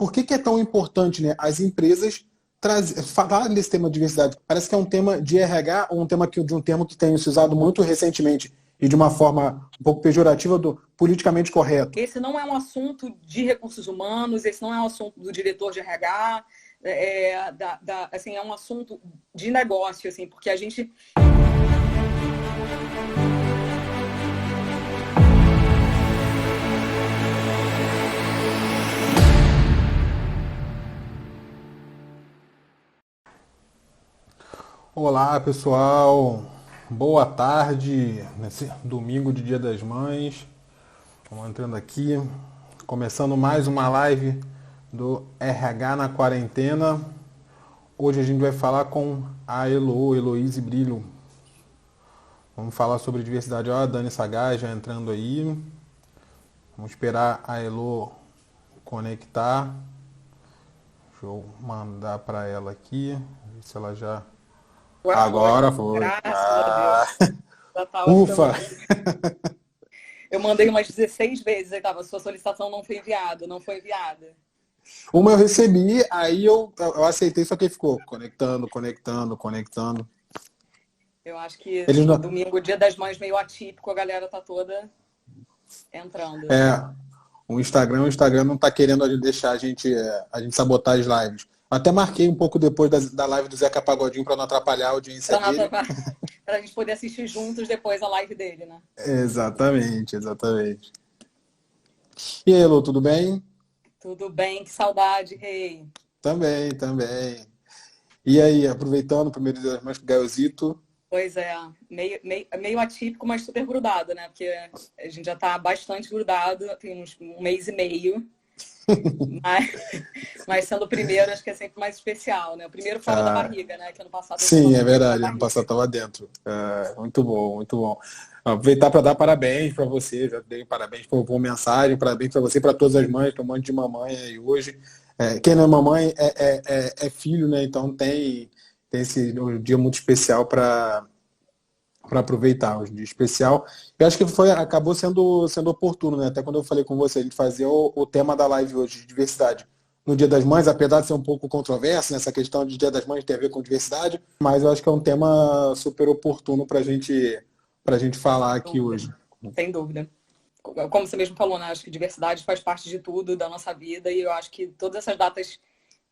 por que que é tão importante, né, as empresas falar desse tema de diversidade? Parece que é um tema de RH, ou de um termo que tem se usado muito recentemente e de uma forma um pouco pejorativa do politicamente correto. Esse não é um assunto de recursos humanos, esse não é um assunto do diretor de RH, assim, é um assunto de negócio, assim, porque a gente... Olá, pessoal. Boa tarde, nesse domingo de Dia das Mães. Vamos entrando aqui, começando mais uma live do RH na quarentena. Hoje a gente vai falar com a Heloíse Brilho. Vamos falar sobre diversidade. Ó, a Dani Sagaz já entrando aí. Vamos esperar a Elo conectar. Deixa eu mandar para ela aqui, ver se ela já... Agora foi. Graças a Deus. Já tava Ufa! Eu mandei umas 16 vezes, aí tava, sua solicitação não foi enviada, não foi enviada. Uma eu recebi, aí eu aceitei, só que ficou conectando. Eu acho que Eles não... domingo, Dia das Mães, meio atípico, a galera tá toda entrando. O Instagram não tá querendo deixar a gente sabotar as lives. Até marquei um pouco depois da live do Zeca Pagodinho para não atrapalhar a audiência dele. Para a gente poder assistir juntos depois a live dele, né? Exatamente. E aí, Elô, tudo bem? Tudo bem, que saudade, Rei. Também. E aí, aproveitando o primeiro Dia das Mães com o Gaelzito? Pois é, meio atípico, mas super grudado, né? Porque a gente já tá bastante grudado, tem um mês e meio. Mas sendo o primeiro, acho que é sempre mais especial, né? O primeiro fora da barriga, né? Que ano passado... Sim, é verdade. Ano passado estava dentro. Muito bom. Aproveitar para dar parabéns para você. Já dei parabéns por mensagem. Parabéns para você, para todas as mães. Tem um monte de mamãe aí hoje. Quem não é mamãe é filho, né? Então tem esse um dia muito especial para aproveitar, um dia especial. Eu acho que acabou sendo oportuno, né? Até quando eu falei com você, a gente fazia o tema da live hoje, de diversidade. No Dia das Mães, apesar de ser um pouco controverso, nessa questão de Dia das Mães tem a ver com diversidade, mas eu acho que é um tema super oportuno para a gente falar aqui hoje. Sem dúvida. Como você mesmo falou, né? Acho que diversidade faz parte de tudo da nossa vida e eu acho que todas essas datas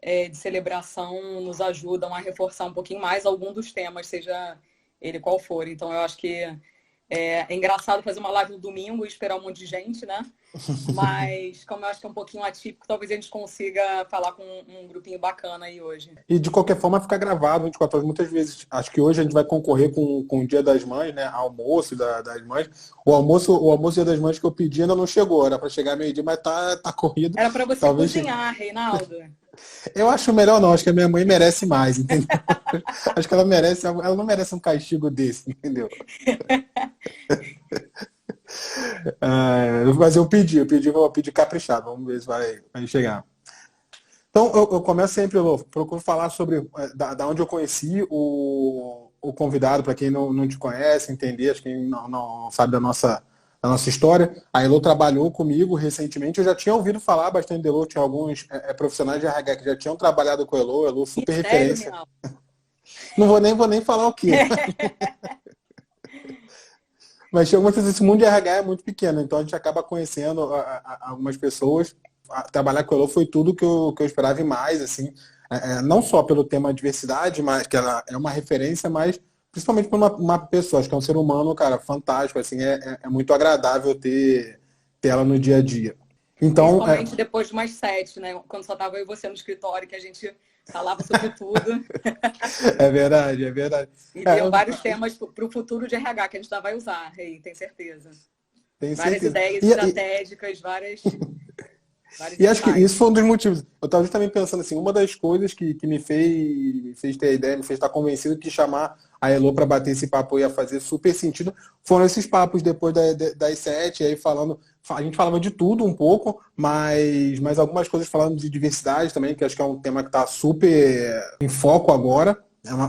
de celebração nos ajudam a reforçar um pouquinho mais algum dos temas, seja ele qual for. Então, eu acho que é engraçado fazer uma live no domingo e esperar um monte de gente, né? Mas, como eu acho que é um pouquinho atípico, talvez a gente consiga falar com um grupinho bacana aí hoje. E, de qualquer forma, fica gravado 24 horas. Muitas vezes, acho que hoje a gente vai concorrer com o Dia das Mães, né? Almoço das mães. O almoço Dia das Mães que eu pedi ainda não chegou. Era para chegar meio-dia, mas tá corrido. Era para você talvez cozinhar, Reinaldo. Eu acho melhor não, acho que a minha mãe merece mais, entendeu? Acho que ela não merece um castigo desse, entendeu? Mas eu vou pedir caprichado, vamos ver se vai chegar. Então, eu começo sempre, eu procuro falar sobre da onde eu conheci o convidado, para quem não te conhece, entender, acho que quem não sabe da nossa história. A Elo trabalhou comigo recentemente, eu já tinha ouvido falar bastante da Elo, tinha alguns profissionais de RH que já tinham trabalhado com a Elo super referência. Não vou nem falar o quê. Mas chega uma esse mundo de RH é muito pequeno, então a gente acaba conhecendo algumas pessoas. Trabalhar com a Elo foi tudo que eu esperava e mais, assim, não só pelo tema diversidade, mas que ela é uma referência, mas principalmente por uma pessoa, acho que é um ser humano, cara, fantástico, assim, é muito agradável ter ela no dia a dia. Então, principalmente depois de umas 7, né? Quando só tava eu e você no escritório, que a gente falava sobre tudo. É verdade. E deu vários temas para o futuro de RH que a gente já vai usar, Rei, tem certeza. Várias ideias estratégicas, várias... E acho que isso foi um dos motivos. Eu estava justamente pensando assim, uma das coisas que me fez ter a ideia, me fez estar convencido que chamar a Elo para bater esse papo ia fazer super sentido, foram esses papos depois das 7, aí a gente falava de tudo um pouco, mas algumas coisas falando de diversidade também, que acho que é um tema que está super em foco agora,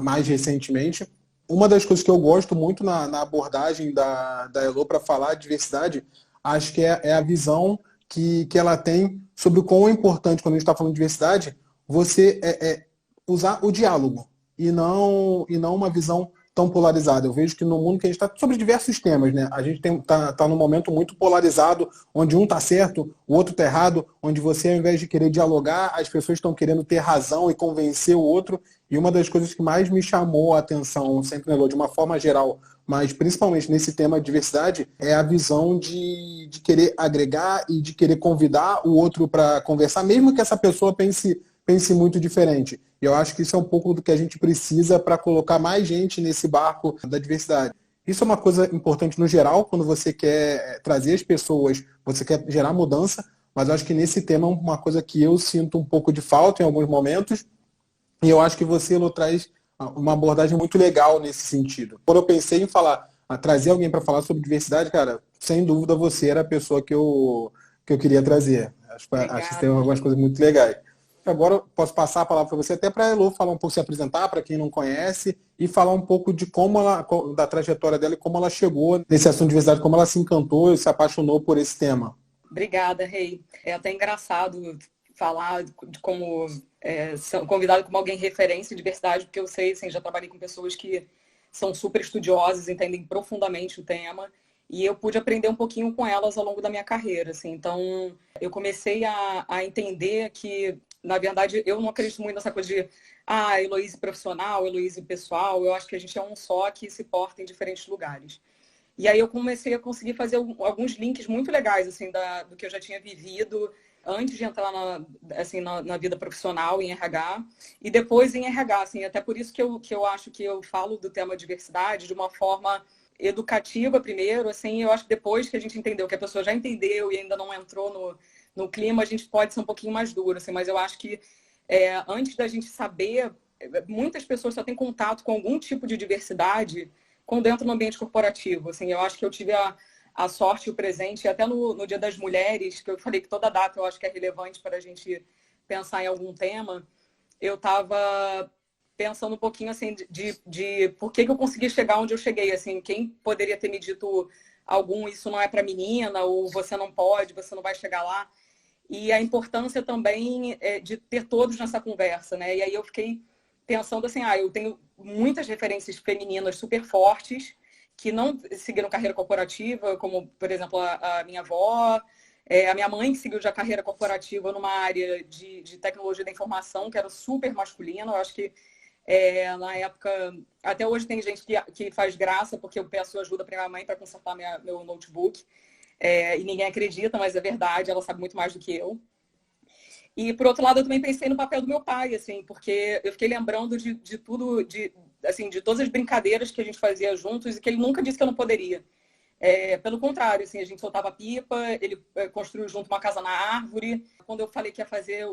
mais recentemente. Uma das coisas que eu gosto muito na abordagem da Elo para falar de diversidade, acho que é a visão que ela tem sobre o quão é importante, quando a gente está falando de diversidade, você usar o diálogo e não uma visão tão polarizada. Eu vejo que no mundo que a gente está, sobre diversos temas, né? A gente tá num momento muito polarizado, onde um está certo, o outro está errado, onde você, ao invés de querer dialogar, as pessoas estão querendo ter razão e convencer o outro. E uma das coisas que mais me chamou a atenção, sempre, né, de uma forma geral, mas principalmente nesse tema de diversidade, é a visão de querer agregar e de querer convidar o outro para conversar, mesmo que essa pessoa pense muito diferente. E eu acho que isso é um pouco do que a gente precisa para colocar mais gente nesse barco da diversidade. Isso é uma coisa importante no geral, quando você quer trazer as pessoas, você quer gerar mudança, mas eu acho que nesse tema é uma coisa que eu sinto um pouco de falta em alguns momentos, e eu acho que você, Elô, traz uma abordagem muito legal nesse sentido. Quando eu pensei em trazer alguém para falar sobre diversidade, cara, sem dúvida você era a pessoa que eu queria trazer. Acho que tem Obrigada. algumas coisas muito legais. Agora eu posso passar a palavra para você, até para a Elô falar um pouco, se apresentar para quem não conhece e falar um pouco de da trajetória dela e como ela chegou nesse assunto de diversidade, como ela se encantou e se apaixonou por esse tema. Obrigada, Rei. É até engraçado falar de como ser convidado como alguém referência em diversidade, porque eu sei, assim, já trabalhei com pessoas que são super estudiosas, entendem profundamente o tema, e eu pude aprender um pouquinho com elas ao longo da minha carreira, assim. Então, eu comecei a entender que, na verdade, eu não acredito muito nessa coisa de Heloíse profissional, Heloíse pessoal. Eu acho que a gente é um só que se porta em diferentes lugares. E aí eu comecei a conseguir fazer alguns links muito legais, assim, do que eu já tinha vivido antes de entrar na vida profissional em RH e depois em RH, assim, até por isso que eu acho que eu falo do tema diversidade de uma forma educativa primeiro, assim. Eu acho que depois que a gente entendeu, que a pessoa já entendeu e ainda não entrou no clima, a gente pode ser um pouquinho mais duro, assim. Mas eu acho que antes da gente saber, muitas pessoas só têm contato com algum tipo de diversidade quando entram no ambiente corporativo, assim. Eu acho que eu tive a sorte e o presente, até no Dia das Mulheres, que eu falei que toda data eu acho que é relevante para a gente pensar em algum tema. Eu estava pensando um pouquinho, assim, de por que eu consegui chegar onde eu cheguei, assim. Quem poderia ter me dito isso não é para menina, ou você não pode, você não vai chegar lá. E a importância também de ter todos nessa conversa, né? E aí eu fiquei pensando assim, eu tenho muitas referências femininas super fortes que não seguiram carreira corporativa, como, por exemplo, a minha avó, a minha mãe, que seguiu já carreira corporativa numa área de tecnologia da informação, que era super masculina. Eu acho que na época, até hoje tem gente que faz graça, porque eu peço ajuda para minha mãe para consertar meu notebook. E ninguém acredita, mas é verdade, ela sabe muito mais do que eu. E, por outro lado, eu também pensei no papel do meu pai, assim, porque eu fiquei lembrando de tudo, assim, de todas as brincadeiras que a gente fazia juntos e que ele nunca disse que eu não poderia. Pelo contrário, assim, a gente soltava pipa, ele construiu junto uma casa na árvore. Quando eu falei que ia fazer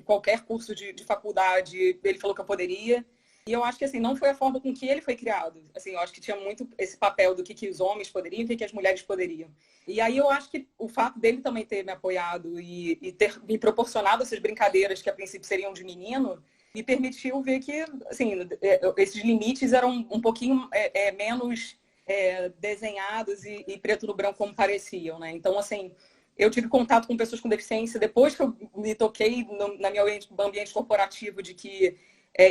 qualquer curso de faculdade, ele falou que eu poderia. E eu acho que, assim, não foi a forma com que ele foi criado. Assim, eu acho que tinha muito esse papel do que os homens poderiam e o que as mulheres poderiam. E aí eu acho que o fato dele também ter me apoiado e ter me proporcionado essas brincadeiras que a princípio seriam de menino, me permitiu ver que, assim, esses limites eram um pouquinho menos desenhados e preto no branco como pareciam, né? Então, assim, eu tive contato com pessoas com deficiência depois que eu me toquei no meu ambiente corporativo de que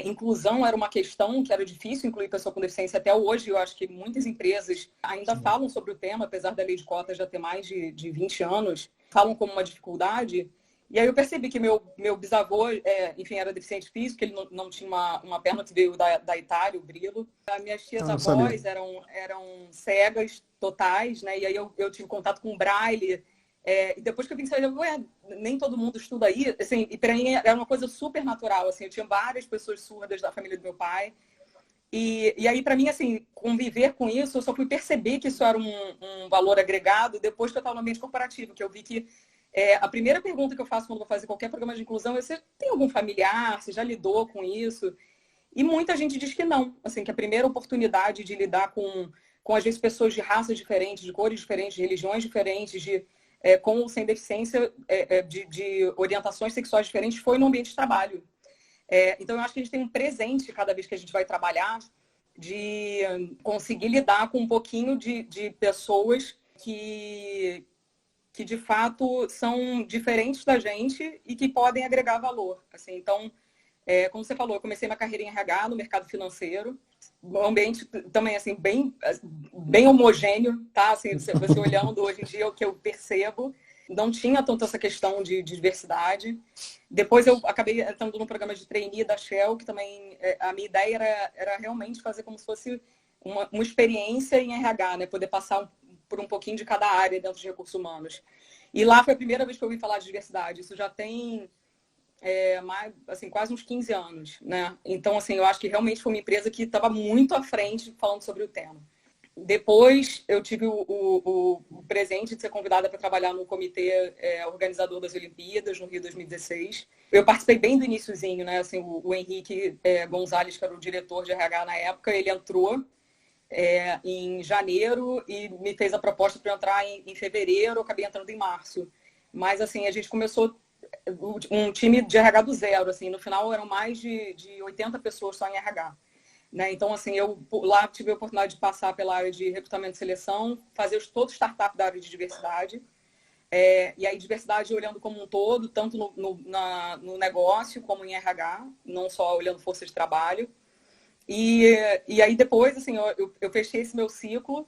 inclusão era uma questão, que era difícil incluir pessoa com deficiência até hoje. Eu acho que muitas empresas ainda falam sobre o tema, apesar da lei de cotas já ter mais de 20 anos, falam como uma dificuldade. E aí eu percebi que meu bisavô, enfim, era deficiente físico, ele não tinha uma perna que veio da Itália, o Brilo. As minhas tias-avós eram cegas totais, né? E aí eu tive contato com o Braille. E depois que eu vim saber, nem todo mundo estuda aí, assim, e para mim era uma coisa super natural, assim. Eu tinha várias pessoas surdas da família do meu pai, e aí para mim, assim, conviver com isso, eu só fui perceber que isso era um valor agregado depois que eu estava no ambiente corporativo, que eu vi que a primeira pergunta que eu faço quando vou fazer qualquer programa de inclusão é: você tem algum familiar, você já lidou com isso? E muita gente diz que não, assim, que a primeira oportunidade de lidar com às vezes pessoas de raças diferentes, de cores diferentes, de religiões diferentes, com ou sem deficiência, de orientações sexuais diferentes, foi no ambiente de trabalho. Então, eu acho que a gente tem um presente cada vez que a gente vai trabalhar de conseguir lidar com um pouquinho de pessoas que que de fato são diferentes da gente e que podem agregar valor. Assim, então, como você falou, eu comecei minha carreira em RH no mercado financeiro, um ambiente também assim bem homogêneo, tá? Assim, você olhando hoje em dia o que eu percebo, não tinha tanto essa questão de diversidade. Depois eu acabei entrando no programa de trainee da Shell, que também a minha ideia era realmente fazer como se fosse uma experiência em RH, né? Poder passar por um pouquinho de cada área dentro de recursos humanos. E lá foi a primeira vez que eu ouvi falar de diversidade. Isso já tem mais, assim, quase uns 15 anos, né? Então, assim, eu acho que realmente foi uma empresa que estava muito à frente falando sobre o tema. Depois, eu tive o presente de ser convidada para trabalhar no comitê organizador das Olimpíadas, no Rio 2016. Eu participei bem do iniciozinho, né? Assim, o Henrique Gonzalez, que era o diretor de RH na época, ele entrou em janeiro e me fez a proposta para eu entrar em fevereiro, eu acabei entrando em março. Mas, assim, a gente começou um time de RH do zero, assim, no final eram mais de 80 pessoas só em RH. Né? Então, assim, eu lá tive a oportunidade de passar pela área de recrutamento e seleção, fazer todo o startup da área de diversidade. E aí, diversidade olhando como um todo, tanto no negócio como em RH, não só olhando força de trabalho. E aí, depois, assim, eu fechei esse meu ciclo,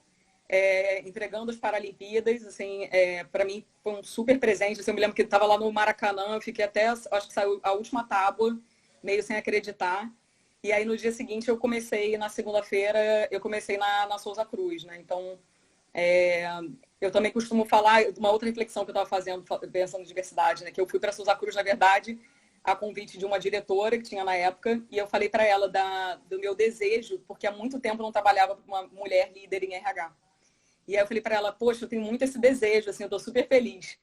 entregando as Paralimpíadas. Assim, para mim, foi um super presente. Assim, eu me lembro que eu estava lá no Maracanã, eu fiquei até, acho que saiu a última tábua, meio sem acreditar. E aí, no dia seguinte, eu comecei, na segunda-feira, eu comecei na Souza Cruz, né? Então, eu também costumo falar de uma outra reflexão que eu estava fazendo, pensando em diversidade, né? Que eu fui para a Souza Cruz, na verdade, a convite de uma diretora que tinha na época, e eu falei para ela do meu desejo, porque há muito tempo eu não trabalhava com uma mulher líder em RH. E aí eu falei para ela, poxa, eu tenho muito esse desejo, assim, eu estou super feliz.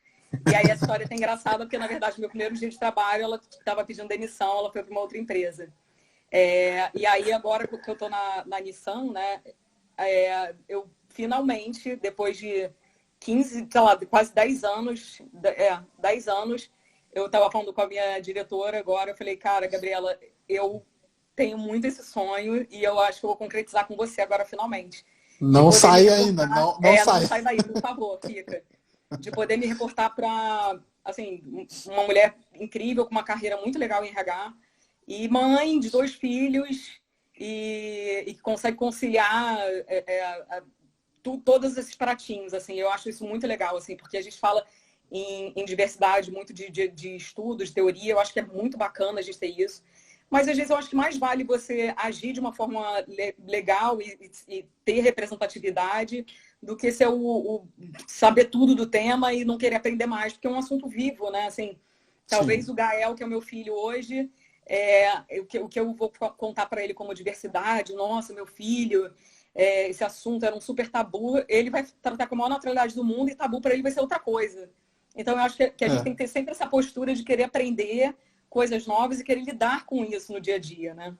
E aí a história é engraçada, porque, na verdade, meu primeiro dia de trabalho, ela estava pedindo demissão, ela foi para uma outra empresa. E aí, agora que eu estou na Nissan, né, eu finalmente, depois de 15, sei lá, quase 10 anos, 10 anos, eu estava falando com a minha diretora agora, eu falei, cara, Gabriela, eu tenho muito esse sonho e eu acho que eu vou concretizar com você agora, finalmente. Não sai ainda, não sai. Não sai daí, por favor, fica. De poder me reportar para, assim, uma mulher incrível, com uma carreira muito legal em RH, e mãe de 2 filhos, e que consegue conciliar todos esses pratinhos, assim. Eu acho isso muito legal, assim, porque a gente fala em diversidade, muito de estudos, de teoria. Eu acho que é muito bacana a gente ter isso. Mas, às vezes, eu acho que mais vale você agir de uma forma legal e ter representatividade do que ser saber tudo do tema e não querer aprender mais, porque é um assunto vivo, né? Assim, talvez Sim. O Gael, que é o meu filho hoje, o que eu vou contar para ele como diversidade, nossa, meu filho, esse assunto era um super tabu, ele vai tratar com a maior naturalidade do mundo e tabu para ele vai ser outra coisa. Então, eu acho que a gente tem que ter sempre essa postura de querer aprender coisas novas e querer lidar com isso no dia a dia, né?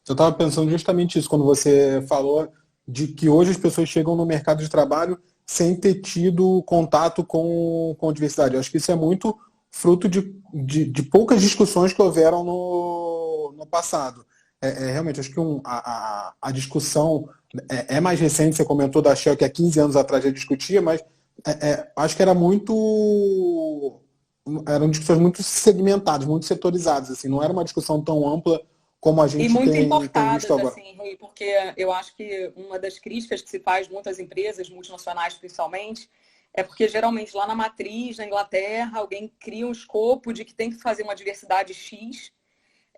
Eu estava pensando justamente isso, quando você falou de que hoje as pessoas chegam no mercado de trabalho sem ter tido contato com diversidade. Eu acho que isso é muito fruto de poucas discussões que houveram no passado. Realmente, acho que a discussão é mais recente, você comentou da Shell que há 15 anos atrás já discutia, mas acho que eram discussões muito segmentadas, muito setorizadas, assim, não era uma discussão tão ampla como a gente e muito tem importadas, visto agora. Assim, Rui, porque eu acho que uma das críticas que se faz muitas empresas, multinacionais principalmente, é porque geralmente lá na matriz, na Inglaterra, alguém cria um escopo de que tem que fazer uma diversidade X.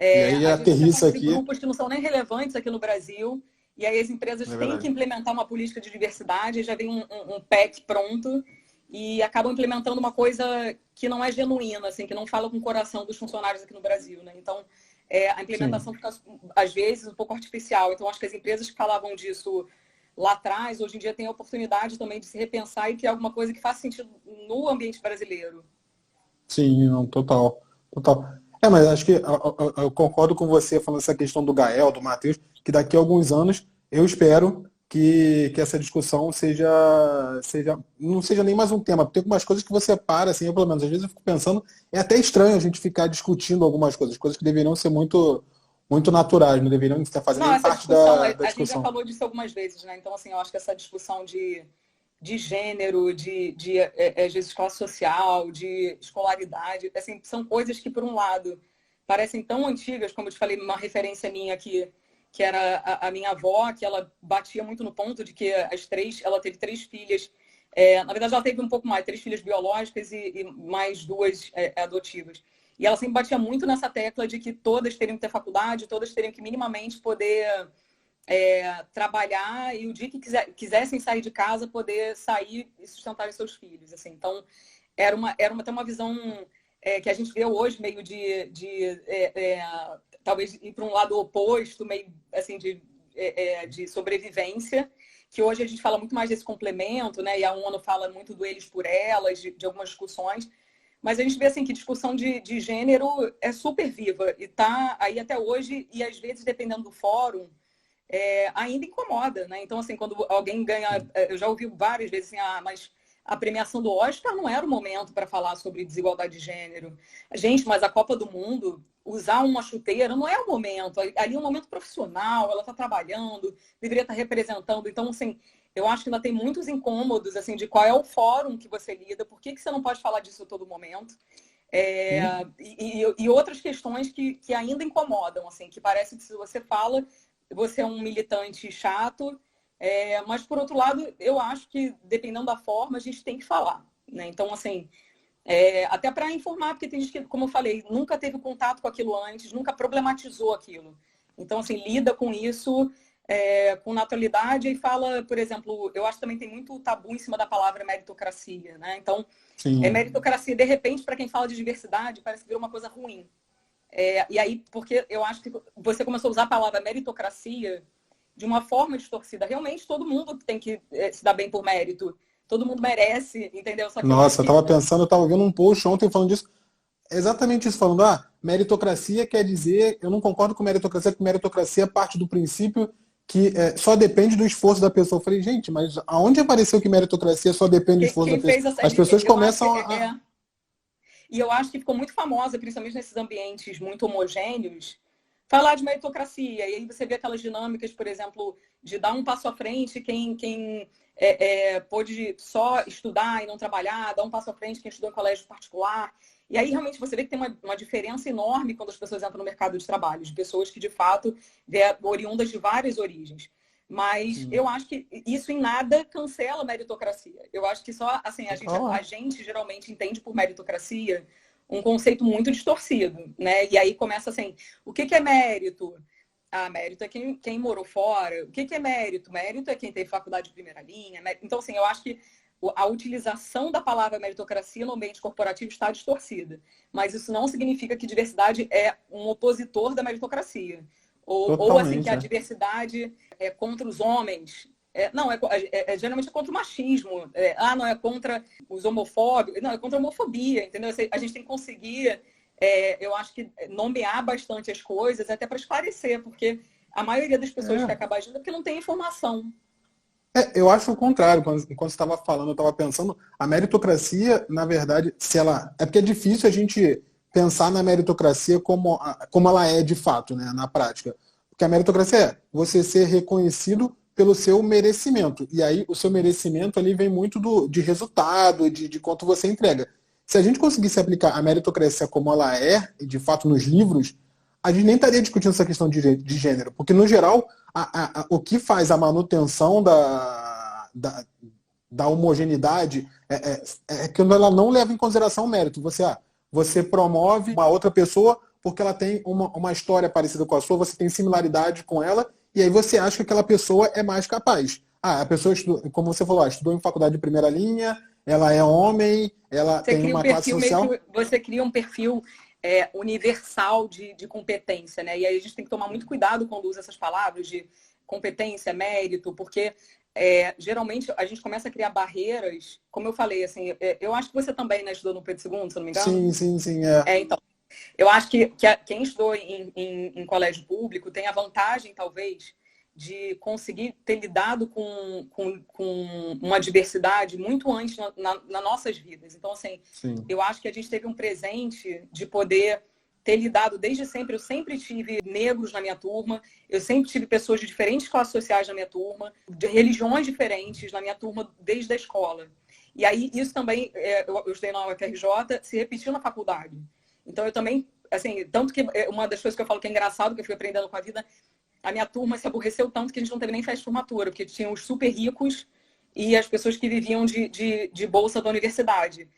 E aí aterrissa aqui. Grupos que não são nem relevantes aqui no Brasil. E aí as empresas têm que implementar uma política de diversidade, já vem um pack pronto e acabam implementando uma coisa que não é genuína, assim, que não fala com o coração dos funcionários aqui no Brasil, né? Então, a implementação fica, às vezes, um pouco artificial. Então, acho que as empresas que falavam disso lá atrás, hoje em dia, têm a oportunidade também de se repensar e criar alguma coisa que faça sentido no ambiente brasileiro. Sim, não, total. Mas acho que eu concordo com você falando essa questão do Gael, do Matheus, que daqui a alguns anos eu espero que essa discussão não seja nem mais um tema. Tem algumas coisas que você para, assim, eu pelo menos às vezes eu fico pensando, é até estranho a gente ficar discutindo algumas coisas que deveriam ser muito, muito naturais, não deveriam estar fazendo parte da discussão. A gente já falou disso algumas vezes, né? Então, assim, eu acho que essa discussão de de gênero, às vezes, classe social, de escolaridade. Assim, são coisas que, por um lado, parecem tão antigas, como eu te falei, uma referência minha aqui, que era a minha avó, que ela batia muito no ponto de que ela teve 3 filhas. Na verdade, ela teve um pouco mais, 3 filhas biológicas e mais 2 adotivas. E ela sempre batia muito nessa tecla de que todas teriam que ter faculdade, todas teriam que minimamente poder trabalhar e o dia que quisessem sair de casa, poder sair e sustentar os seus filhos. Assim. Então, era até uma visão que a gente vê hoje, meio talvez ir para um lado oposto, meio assim, de sobrevivência, que hoje a gente fala muito mais desse complemento, né? E a ONU fala muito do eles por elas, de algumas discussões. Mas a gente vê assim que discussão de gênero é super viva e está aí até hoje, e às vezes, dependendo do fórum, ainda incomoda, né? Então, assim, quando alguém ganha... Eu já ouvi várias vezes assim, mas a premiação do Oscar não era o momento para falar sobre desigualdade de gênero. Gente, mas a Copa do Mundo, usar uma chuteira não é o momento. Ali é um momento profissional, ela está trabalhando, deveria estar representando. Então, assim, eu acho que ainda tem muitos incômodos, assim, de qual é o fórum que você lida, por que você não pode falar disso a todo momento. E outras questões que ainda incomodam, assim, que parece que se você fala, você é um militante chato, mas, por outro lado, eu acho que, dependendo da forma, a gente tem que falar, né? Então, assim, até para informar, porque tem gente que, como eu falei, nunca teve contato com aquilo antes, nunca problematizou aquilo. Então, assim, lida com isso com naturalidade e fala, por exemplo, eu acho que também tem muito tabu em cima da palavra meritocracia, né? Então, meritocracia, de repente, para quem fala de diversidade, parece que virou uma coisa ruim. E aí, porque eu acho que você começou a usar a palavra meritocracia de uma forma distorcida. Realmente, todo mundo tem que se dar bem por mérito. Todo mundo merece, entendeu? Só que Nossa, eu estava pensando, eu estava vendo um post ontem falando disso. Exatamente isso, falando, meritocracia quer dizer, eu não concordo com meritocracia, porque meritocracia parte do princípio que só depende do esforço da pessoa. Eu falei, gente, mas aonde apareceu que meritocracia só depende do esforço da pessoa? As pessoas começam a... E eu acho que ficou muito famosa, principalmente nesses ambientes muito homogêneos, falar de meritocracia. E aí você vê aquelas dinâmicas, por exemplo, de dar um passo à frente quem pôde só estudar e não trabalhar, dar um passo à frente quem estudou em colégio particular. E aí realmente você vê que tem uma diferença enorme quando as pessoas entram no mercado de trabalho, de pessoas que, de fato, oriundas de várias origens. Mas eu acho que isso em nada cancela a meritocracia. Eu acho que só, assim, a gente geralmente entende por meritocracia um conceito muito distorcido, né? E aí começa assim, o que é mérito? Mérito é quem morou fora. O que é mérito? Mérito é quem teve faculdade de primeira linha. Então, assim, eu acho que a utilização da palavra meritocracia no ambiente corporativo está distorcida. Mas isso não significa que diversidade é um opositor da meritocracia. Ou assim, que a diversidade é contra os homens. Não, geralmente é contra o machismo. Não é contra os homofóbicos. Não, é contra a homofobia, entendeu? A gente tem que conseguir, eu acho que, nomear bastante as coisas, até para esclarecer, porque a maioria das pessoas que acaba agindo é porque não tem informação. Eu acho o contrário. Quando você estava falando, eu estava pensando, a meritocracia, na verdade, se ela... É porque é difícil a gente pensar na meritocracia como ela é de fato, né, na prática. Porque a meritocracia é você ser reconhecido pelo seu merecimento. E aí o seu merecimento ali vem muito de resultado, de quanto você entrega. Se a gente conseguisse aplicar a meritocracia como ela é, de fato, nos livros, a gente nem estaria discutindo essa questão de gênero. Porque, no geral, o que faz a manutenção da homogeneidade é quando ela não leva em consideração o mérito. Você promove uma outra pessoa porque ela tem uma história parecida com a sua, você tem similaridade com ela, e aí você acha que aquela pessoa é mais capaz. A pessoa, como você falou, estudou em faculdade de primeira linha, ela é homem, ela tem uma classe social... Você cria um perfil universal de competência, né? E aí a gente tem que tomar muito cuidado quando usa essas palavras de competência, mérito, porque geralmente a gente começa a criar barreiras, como eu falei, assim, eu acho que você também, né, estudou no Pedro II, se não me engano? Sim. Então, eu acho que quem estudou em colégio público tem a vantagem, talvez, de conseguir ter lidado com uma diversidade muito antes nas nossas vidas. Então, assim, eu acho que a gente teve um presente de poder ter lidado desde sempre, eu sempre tive negros na minha turma, eu sempre tive pessoas de diferentes classes sociais na minha turma, de religiões diferentes na minha turma desde a escola. E aí isso também, eu estudei na UFRJ, se repetiu na faculdade. Então eu também, assim, tanto que uma das coisas que eu falo que é engraçado, que eu fui aprendendo com a vida, a minha turma se aborreceu tanto que a gente não teve nem festa de formatura, porque tinha os super ricos e as pessoas que viviam de bolsa da universidade.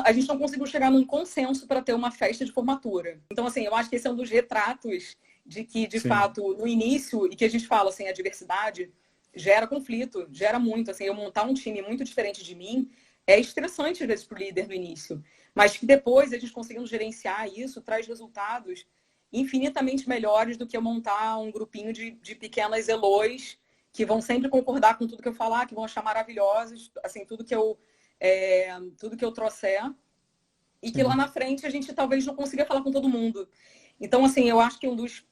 A gente não conseguiu chegar num consenso para ter uma festa de formatura. Então, assim, eu acho que esse é um dos retratos de que, de Sim. fato, no início, e que a gente fala, assim, a diversidade gera conflito, gera muito. Assim, eu montar um time muito diferente de mim é estressante, às vezes, para o líder no início. Mas que depois, a gente conseguindo gerenciar isso, traz resultados infinitamente melhores do que eu montar um grupinho de pequenas Elôs que vão sempre concordar com tudo que eu falar, que vão achar maravilhosos, assim, tudo que eu trouxer, e que lá na frente a gente talvez não consiga falar com todo mundo. Então, assim, eu acho que um dos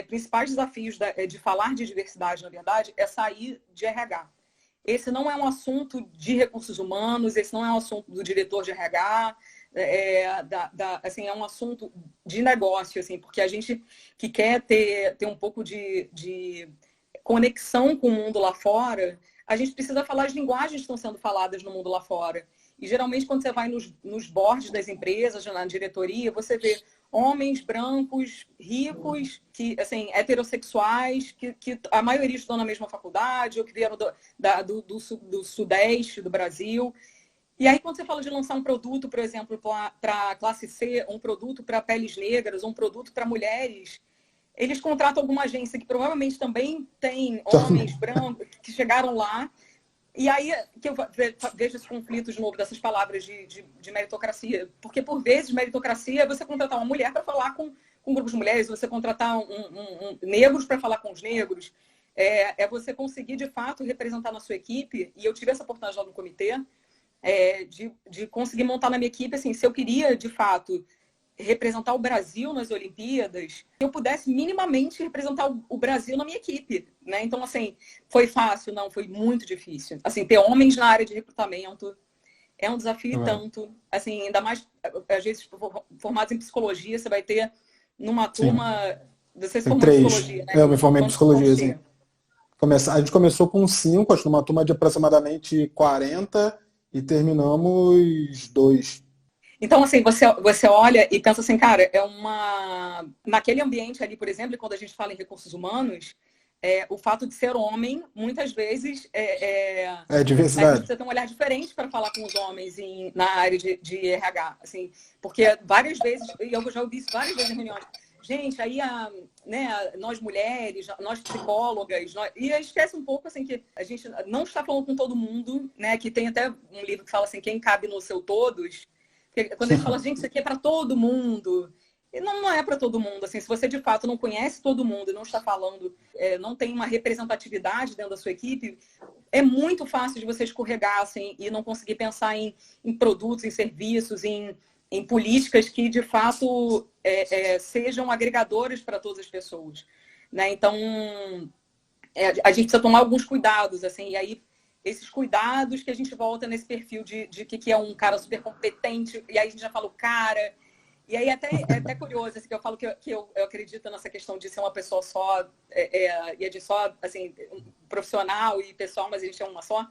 principais desafios de falar de diversidade, na verdade, é sair de RH. Esse não é um assunto de recursos humanos, esse não é um assunto do diretor de RH, assim, é um assunto de negócio, assim, porque a gente que quer ter um pouco de conexão com o mundo lá fora, a gente precisa falar as linguagens que estão sendo faladas no mundo lá fora. E geralmente quando você vai nos boards das empresas, na diretoria, você vê homens brancos, ricos, que, assim, heterossexuais, que a maioria estudou na mesma faculdade ou que vieram do sudeste do Brasil. E aí, quando você fala de lançar um produto, por exemplo, para a classe C, um produto para peles negras, um produto para mulheres, eles contratam alguma agência que provavelmente também tem homens brancos que chegaram lá. E aí que eu vejo esse conflito de novo dessas palavras de meritocracia. Porque, por vezes, meritocracia é você contratar uma mulher para falar com grupos de mulheres, você contratar negros para falar com os negros. É você conseguir, de fato, representar na sua equipe. E eu tive essa oportunidade lá no comitê, de conseguir montar na minha equipe, assim, se eu queria, de fato, representar o Brasil nas Olimpíadas, eu pudesse minimamente representar o Brasil na minha equipe, né? Então, assim, foi fácil? Não, foi muito difícil. Assim, ter homens na área de recrutamento é um desafio e tanto. Assim, ainda mais, às vezes, formados em psicologia, você vai ter numa turma... Você se Tem formou em 3. psicologia, né? Eu me formei em Quantos vão psicologia, sim. ter? A gente começou com 5, acho que numa turma de aproximadamente 40 e terminamos 2. Então, assim, você olha e pensa assim, cara, naquele ambiente ali, por exemplo, quando a gente fala em recursos humanos, o fato de ser homem, muitas vezes, a gente Diversidade. precisa ter um olhar diferente para falar com os homens na área de RH, assim, porque várias vezes, e eu já ouvi isso várias vezes em reuniões, gente, aí nós mulheres, nós psicólogas, e aí esquece um pouco assim que a gente não está falando com todo mundo, né? Que tem até um livro que fala assim, quem cabe no seu todos. Porque quando a gente fala, gente, isso aqui é para todo mundo. E não é para todo mundo. Assim, se você de fato não conhece todo mundo e não está falando, não tem uma representatividade dentro da sua equipe, é muito fácil de você escorregar assim, e não conseguir pensar em produtos, em serviços, em políticas que de fato sejam agregadoras para todas as pessoas. Né? Então, a gente precisa tomar alguns cuidados, assim, e aí esses cuidados que a gente volta nesse perfil de que é um cara super competente, e aí a gente já fala o cara. E aí é até curioso, assim, que eu falo que eu acredito nessa questão de ser uma pessoa só, e é de só, assim, profissional e pessoal, mas a gente é uma só.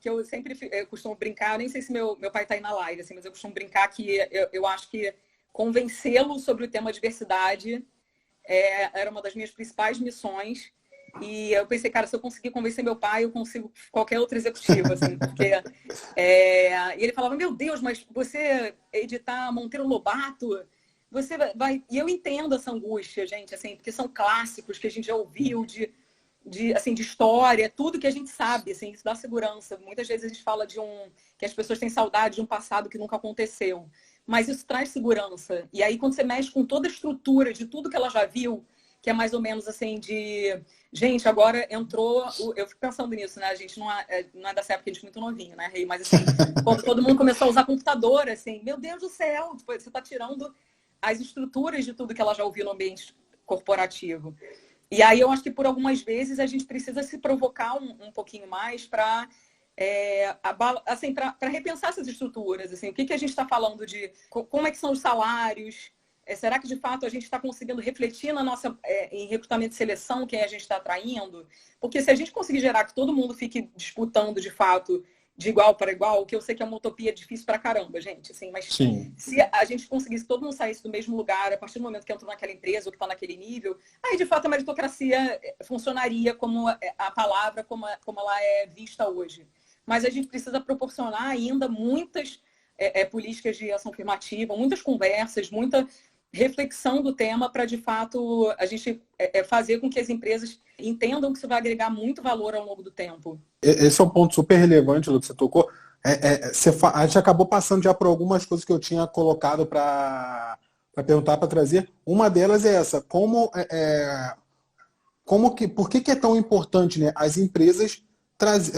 Que eu sempre costumo brincar, eu nem sei se meu pai está aí na live, assim, mas eu costumo brincar que eu acho que convencê-lo sobre o tema diversidade era uma das minhas principais missões. E eu pensei, cara, se eu conseguir convencer meu pai, eu consigo qualquer outro executivo, assim, porque... E ele falava, meu Deus, mas você editar Monteiro Lobato, você vai... E eu entendo essa angústia, gente, assim, porque são clássicos que a gente já ouviu assim, de história, tudo que a gente sabe, assim, isso dá segurança. Muitas vezes a gente fala que as pessoas têm saudade de um passado que nunca aconteceu. Mas isso traz segurança. E aí, quando você mexe com toda a estrutura de tudo que ela já viu, que é mais ou menos assim de... Gente, agora entrou... Eu fico pensando nisso, né? A gente não é dessa época, a gente é muito novinho, né, Rei? Mas assim, quando todo mundo começou a usar computador, assim, meu Deus do céu, você está tirando as estruturas de tudo que ela já ouviu no ambiente corporativo. E aí eu acho que por algumas vezes a gente precisa se provocar um pouquinho mais para repensar essas estruturas. Assim, o que a gente está falando de como é que são os salários, Será que, de fato, a gente está conseguindo refletir na nossa, em recrutamento e seleção quem a gente está atraindo? Porque se a gente conseguir gerar que todo mundo fique disputando, de fato, de igual para igual, o que eu sei que é uma utopia difícil pra caramba, gente. Assim, mas Sim. se a gente conseguisse todo mundo saísse do mesmo lugar, a partir do momento que entrou naquela empresa ou que está naquele nível, aí, de fato, a meritocracia funcionaria como a palavra, como ela é vista hoje. Mas a gente precisa proporcionar ainda muitas políticas de ação afirmativa, muitas conversas, muita reflexão do tema para, de fato, a gente fazer com que as empresas entendam que isso vai agregar muito valor ao longo do tempo. Esse é um ponto super relevante, Lu, que você tocou. A gente acabou passando já por algumas coisas que eu tinha colocado para perguntar, para trazer. Uma delas é essa, por que é tão importante, né, as empresas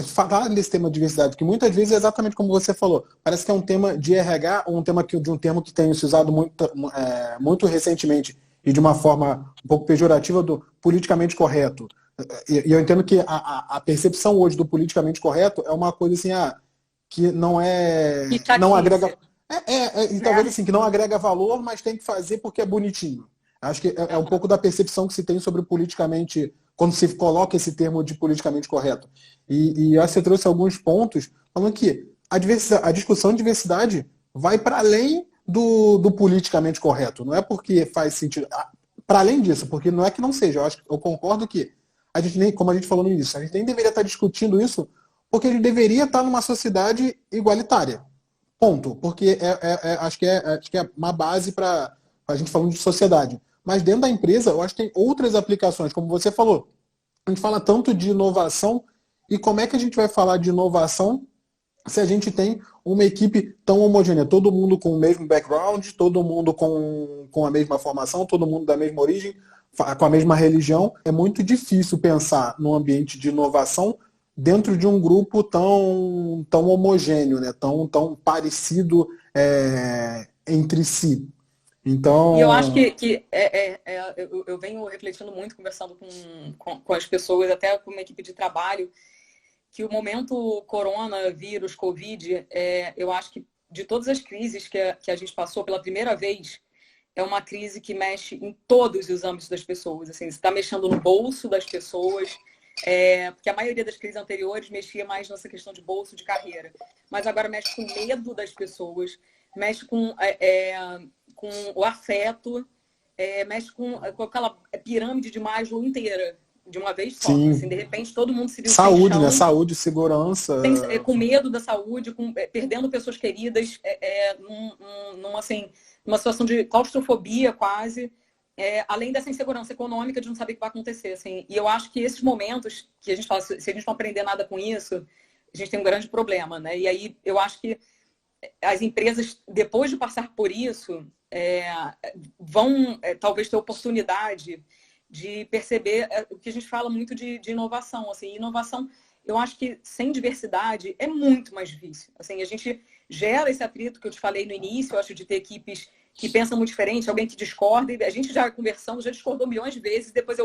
falar desse tema de diversidade, que muitas vezes é exatamente como você falou, parece que é um tema de RH, ou de um termo que tem se usado muito recentemente e de uma forma um pouco pejorativa do politicamente correto. E eu entendo que a percepção hoje do politicamente correto é uma coisa assim, que não agrega. E talvez assim, que não agrega valor, mas tem que fazer porque é bonitinho. Acho que é um pouco da percepção que se tem sobre o politicamente, quando se coloca esse termo de politicamente correto. E acho que você trouxe alguns pontos falando que a discussão de diversidade vai para além do politicamente correto. Não é porque faz sentido. Para além disso, porque não é que não seja. Eu concordo que a gente nem, como a gente falou no início, a gente nem deveria estar discutindo isso porque a gente deveria estar numa sociedade igualitária. Ponto. Porque acho que é uma base para a gente falando de sociedade. Mas dentro da empresa, eu acho que tem outras aplicações, como você falou. A gente fala tanto de inovação, e como é que a gente vai falar de inovação se a gente tem uma equipe tão homogênea? Todo mundo com o mesmo background, todo mundo com a mesma formação, todo mundo da mesma origem, com a mesma religião. É muito difícil pensar num ambiente de inovação dentro de um grupo tão homogêneo, né? tão parecido entre si. Então... E eu acho que eu venho refletindo muito, conversando com as pessoas, até com uma equipe de trabalho, que o momento coronavírus, Covid, eu acho que de todas as crises que a gente passou pela primeira vez, é uma crise que mexe em todos os âmbitos das pessoas. Assim, você está mexendo no bolso das pessoas, porque a maioria das crises anteriores mexia mais nessa questão de bolso, de carreira. Mas agora mexe com o medo das pessoas, mexe com o afeto, mexe com aquela pirâmide de Maslow inteira, de uma vez só. Assim, de repente, todo mundo se viu saúde, sem chão, né? Saúde, segurança. Com medo da saúde, perdendo pessoas queridas, numa situação de claustrofobia quase, além dessa insegurança econômica de não saber o que vai acontecer. Assim. E eu acho que esses momentos que a gente fala, se a gente não aprender nada com isso, a gente tem um grande problema, né? E aí eu acho que as empresas, depois de passar por isso, vão talvez ter oportunidade de perceber o que a gente fala muito de inovação. Assim, inovação, eu acho que sem diversidade é muito mais difícil. Assim, a gente gera esse atrito que eu te falei no início, eu acho, de ter equipes que pensam muito diferente, alguém que discorda, e a gente já conversando, já discordou milhões de vezes, depois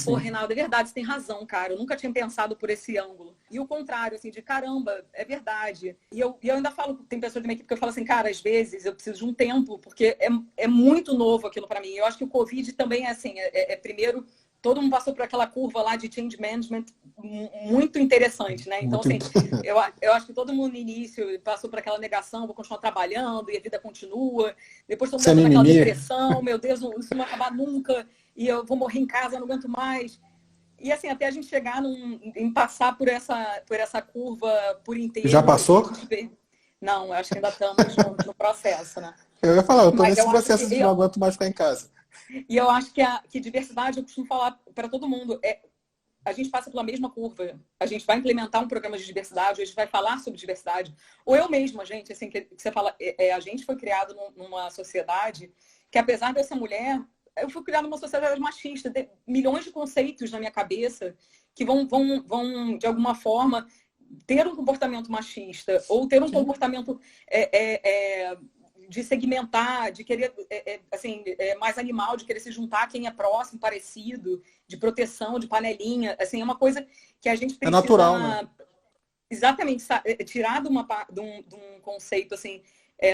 pô, Reinaldo, é verdade, você tem razão, cara, eu nunca tinha pensado por esse ângulo. E o contrário, assim, de caramba, é verdade. E eu ainda falo, tem pessoas da minha equipe que eu falo assim, cara, às vezes eu preciso de um tempo, porque é muito novo aquilo para mim. Eu acho que o Covid também é assim, primeiro, todo mundo passou por aquela curva lá de change management muito interessante, né? Então, assim, eu acho que todo mundo no início passou por aquela negação, vou continuar trabalhando e a vida continua. Depois todo mundo entrou naquela depressão, meu Deus, isso não vai acabar nunca e eu vou morrer em casa, não aguento mais. E assim, até a gente chegar em passar por essa curva por inteiro. Já passou? Não, eu acho que ainda estamos no processo, né? Eu ia falar, eu tô nesse processo de não aguento mais ficar em casa. E eu acho que diversidade, eu costumo falar para todo mundo, a gente passa pela mesma curva. A gente vai implementar um programa de diversidade, a gente vai falar sobre diversidade. Ou eu mesma, gente, assim, que você fala, a gente foi criado numa sociedade que, apesar de eu ser mulher, eu fui criada numa sociedade machista. Tem milhões de conceitos na minha cabeça que vão de alguma forma, ter um comportamento machista ou ter um comportamento de segmentar, de querer, mais animal, de querer se juntar a quem é próximo, parecido, de proteção, de panelinha. Assim, é uma coisa que a gente precisa... É natural, né? Exatamente, tirar de um conceito assim,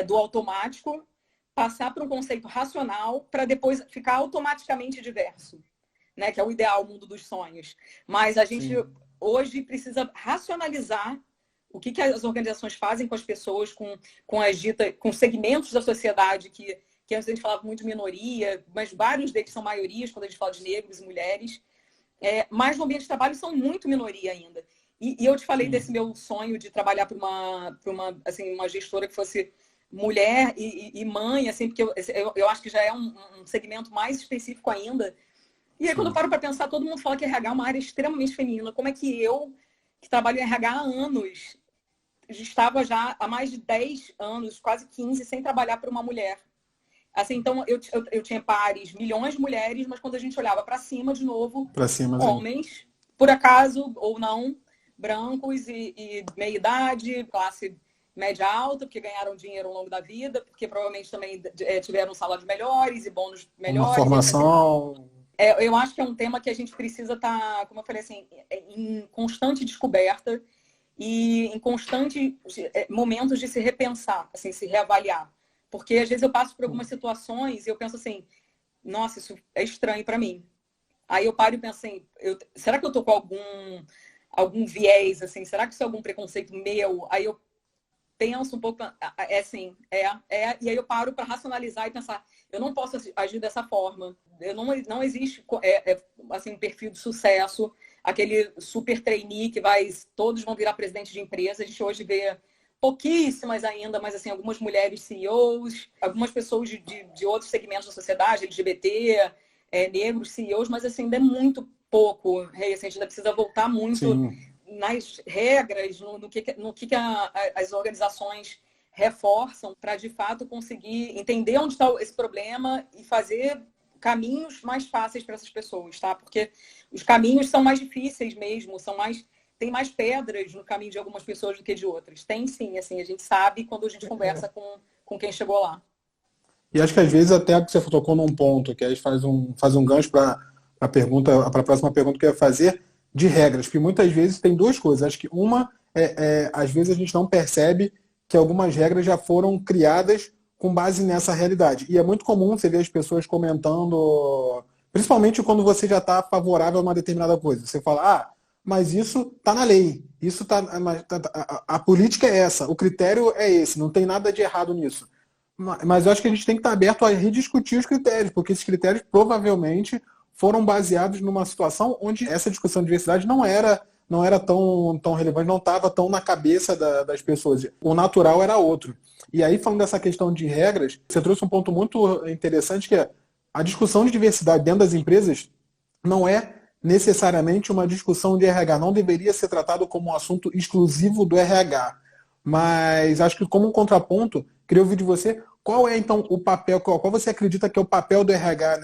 do automático passar para um conceito racional para depois ficar automaticamente diverso, né? Que é o ideal, o mundo dos sonhos. Mas a gente Sim. hoje precisa racionalizar o que as organizações fazem com as pessoas, com segmentos da sociedade que antes a gente falava muito de minoria, mas vários deles são maiorias quando a gente fala de negros e mulheres. Mas no ambiente de trabalho são muito minoria ainda. E eu te falei desse meu sonho de trabalhar para uma gestora que fosse mulher e mãe, assim, porque eu acho que já é um segmento mais específico ainda. E aí, quando eu paro para pensar, todo mundo fala que RH é uma área extremamente feminina. Como é que eu, que trabalho em RH há anos, estava já há mais de 10 anos, quase 15, sem trabalhar para uma mulher? Assim, então, eu tinha pares, milhões de mulheres, mas quando a gente olhava para cima, de novo, Para cima, sim. homens, por acaso ou não, brancos e meia-idade, classe média alta, porque ganharam dinheiro ao longo da vida, porque provavelmente também tiveram salários melhores e bônus Uma melhores, etc. formação. Eu acho que é um tema que a gente precisa estar, como eu falei assim, em constante descoberta e em constante momentos de se repensar, assim, se reavaliar. Porque às vezes eu passo por algumas situações e eu penso assim, nossa, isso é estranho para mim. Aí eu paro e penso assim, será que eu tô com algum viés, assim? Será que isso é algum preconceito meu? Aí eu penso um pouco, e aí eu paro para racionalizar e pensar, eu não posso agir dessa forma. Não existe assim, um perfil de sucesso, aquele super trainee que todos vão virar presidente de empresa. A gente hoje vê pouquíssimas ainda, mas assim, algumas mulheres CEOs, algumas pessoas de outros segmentos da sociedade, LGBT, negros CEOs, mas assim, ainda é muito pouco. Assim, a gente ainda precisa voltar muito Sim. nas regras, no que as organizações reforçam para, de fato, conseguir entender onde está esse problema e fazer caminhos mais fáceis para essas pessoas, tá? Porque os caminhos são mais difíceis mesmo, tem mais pedras no caminho de algumas pessoas do que de outras. Tem sim, assim, a gente sabe quando a gente conversa com quem chegou lá. E acho que às vezes até você tocou num ponto, que aí faz um gancho para a próxima pergunta que eu ia fazer, de regras. Porque muitas vezes tem duas coisas. Acho que uma às vezes a gente não percebe que algumas regras já foram criadas com base nessa realidade. E é muito comum você ver as pessoas comentando, principalmente quando você já está favorável a uma determinada coisa. Você fala, mas isso está na lei, isso a política é essa, o critério é esse, não tem nada de errado nisso. Mas eu acho que a gente tem que estar aberto a rediscutir os critérios, porque esses critérios provavelmente foram baseados numa situação onde essa discussão de diversidade não era tão relevante, não estava tão na cabeça das pessoas. O natural era outro. E aí, falando dessa questão de regras, você trouxe um ponto muito interessante, que é a discussão de diversidade dentro das empresas não é necessariamente uma discussão de RH, não deveria ser tratado como um assunto exclusivo do RH. Mas acho que como um contraponto, queria ouvir de você qual é então o papel, qual você acredita que é o papel do RH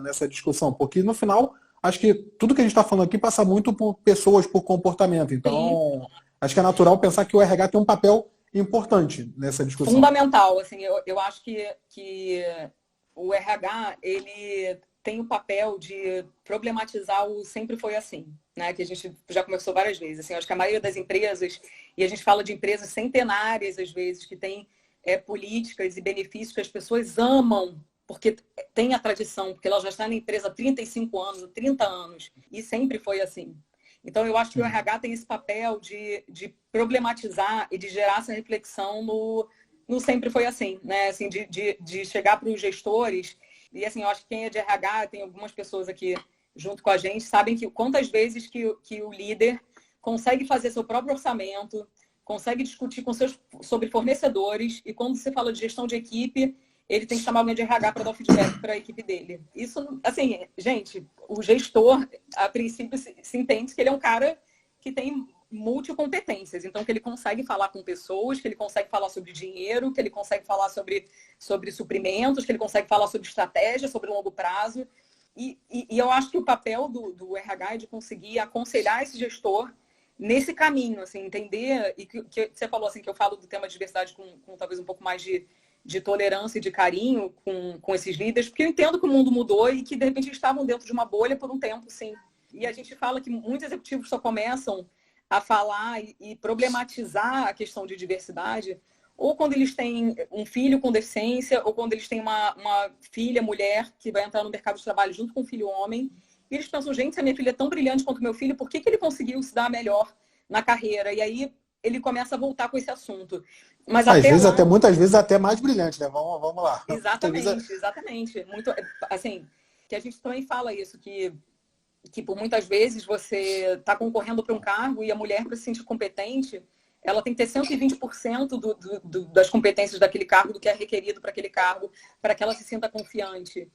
nessa discussão? Porque no final, acho que tudo que a gente está falando aqui passa muito por pessoas, por comportamento. Sim, Então, acho que é natural pensar que o RH tem um papel importante nessa discussão. fundamental. Assim, eu acho que o RH, ele tem o papel de problematizar o sempre foi assim, né? Que a gente já conversou várias vezes. Assim, eu acho que a maioria das empresas, e a gente fala de empresas centenárias, às vezes, que têm políticas e benefícios que as pessoas amam, porque tem a tradição, porque ela já está na empresa há 35 anos, 30 anos, e sempre foi assim. Então, eu acho que o RH tem esse papel de problematizar e de gerar essa reflexão no sempre foi assim, né? Assim, de chegar para os gestores. E assim, eu acho que quem é de RH, tem algumas pessoas aqui junto com a gente, sabem que quantas vezes que o líder consegue fazer seu próprio orçamento, consegue discutir sobre fornecedores, e quando você fala de gestão de equipe, ele tem que chamar alguém de RH para dar o feedback para a equipe dele. Isso, assim, gente, o gestor, a princípio, se entende que ele é um cara que tem multicompetências. Então, que ele consegue falar com pessoas, que ele consegue falar sobre dinheiro, que ele consegue falar sobre suprimentos, que ele consegue falar sobre estratégia, sobre longo prazo. E eu acho que o papel do RH é de conseguir aconselhar esse gestor nesse caminho, assim, entender, e que você falou assim, que eu falo do tema de diversidade com talvez um pouco mais de tolerância e de carinho com esses líderes, porque eu entendo que o mundo mudou e que, de repente, eles estavam dentro de uma bolha por um tempo, sim. E a gente fala que muitos executivos só começam a falar e problematizar a questão de diversidade ou quando eles têm um filho com deficiência, ou quando eles têm uma filha, mulher, que vai entrar no mercado de trabalho junto com um filho homem. E eles pensam, gente, se a minha filha é tão brilhante quanto meu filho, por que ele conseguiu se dar melhor na carreira? E aí ele começa a voltar com esse assunto. Mas Às até vezes, lá... muitas vezes até mais brilhante, né? Vamos lá. Exatamente, exatamente. Muito, assim, que a gente também fala isso, que por muitas vezes você está concorrendo para um cargo e a mulher, para se sentir competente, ela tem que ter 120% das competências daquele cargo, do que é requerido para aquele cargo, para que ela se sinta confiante.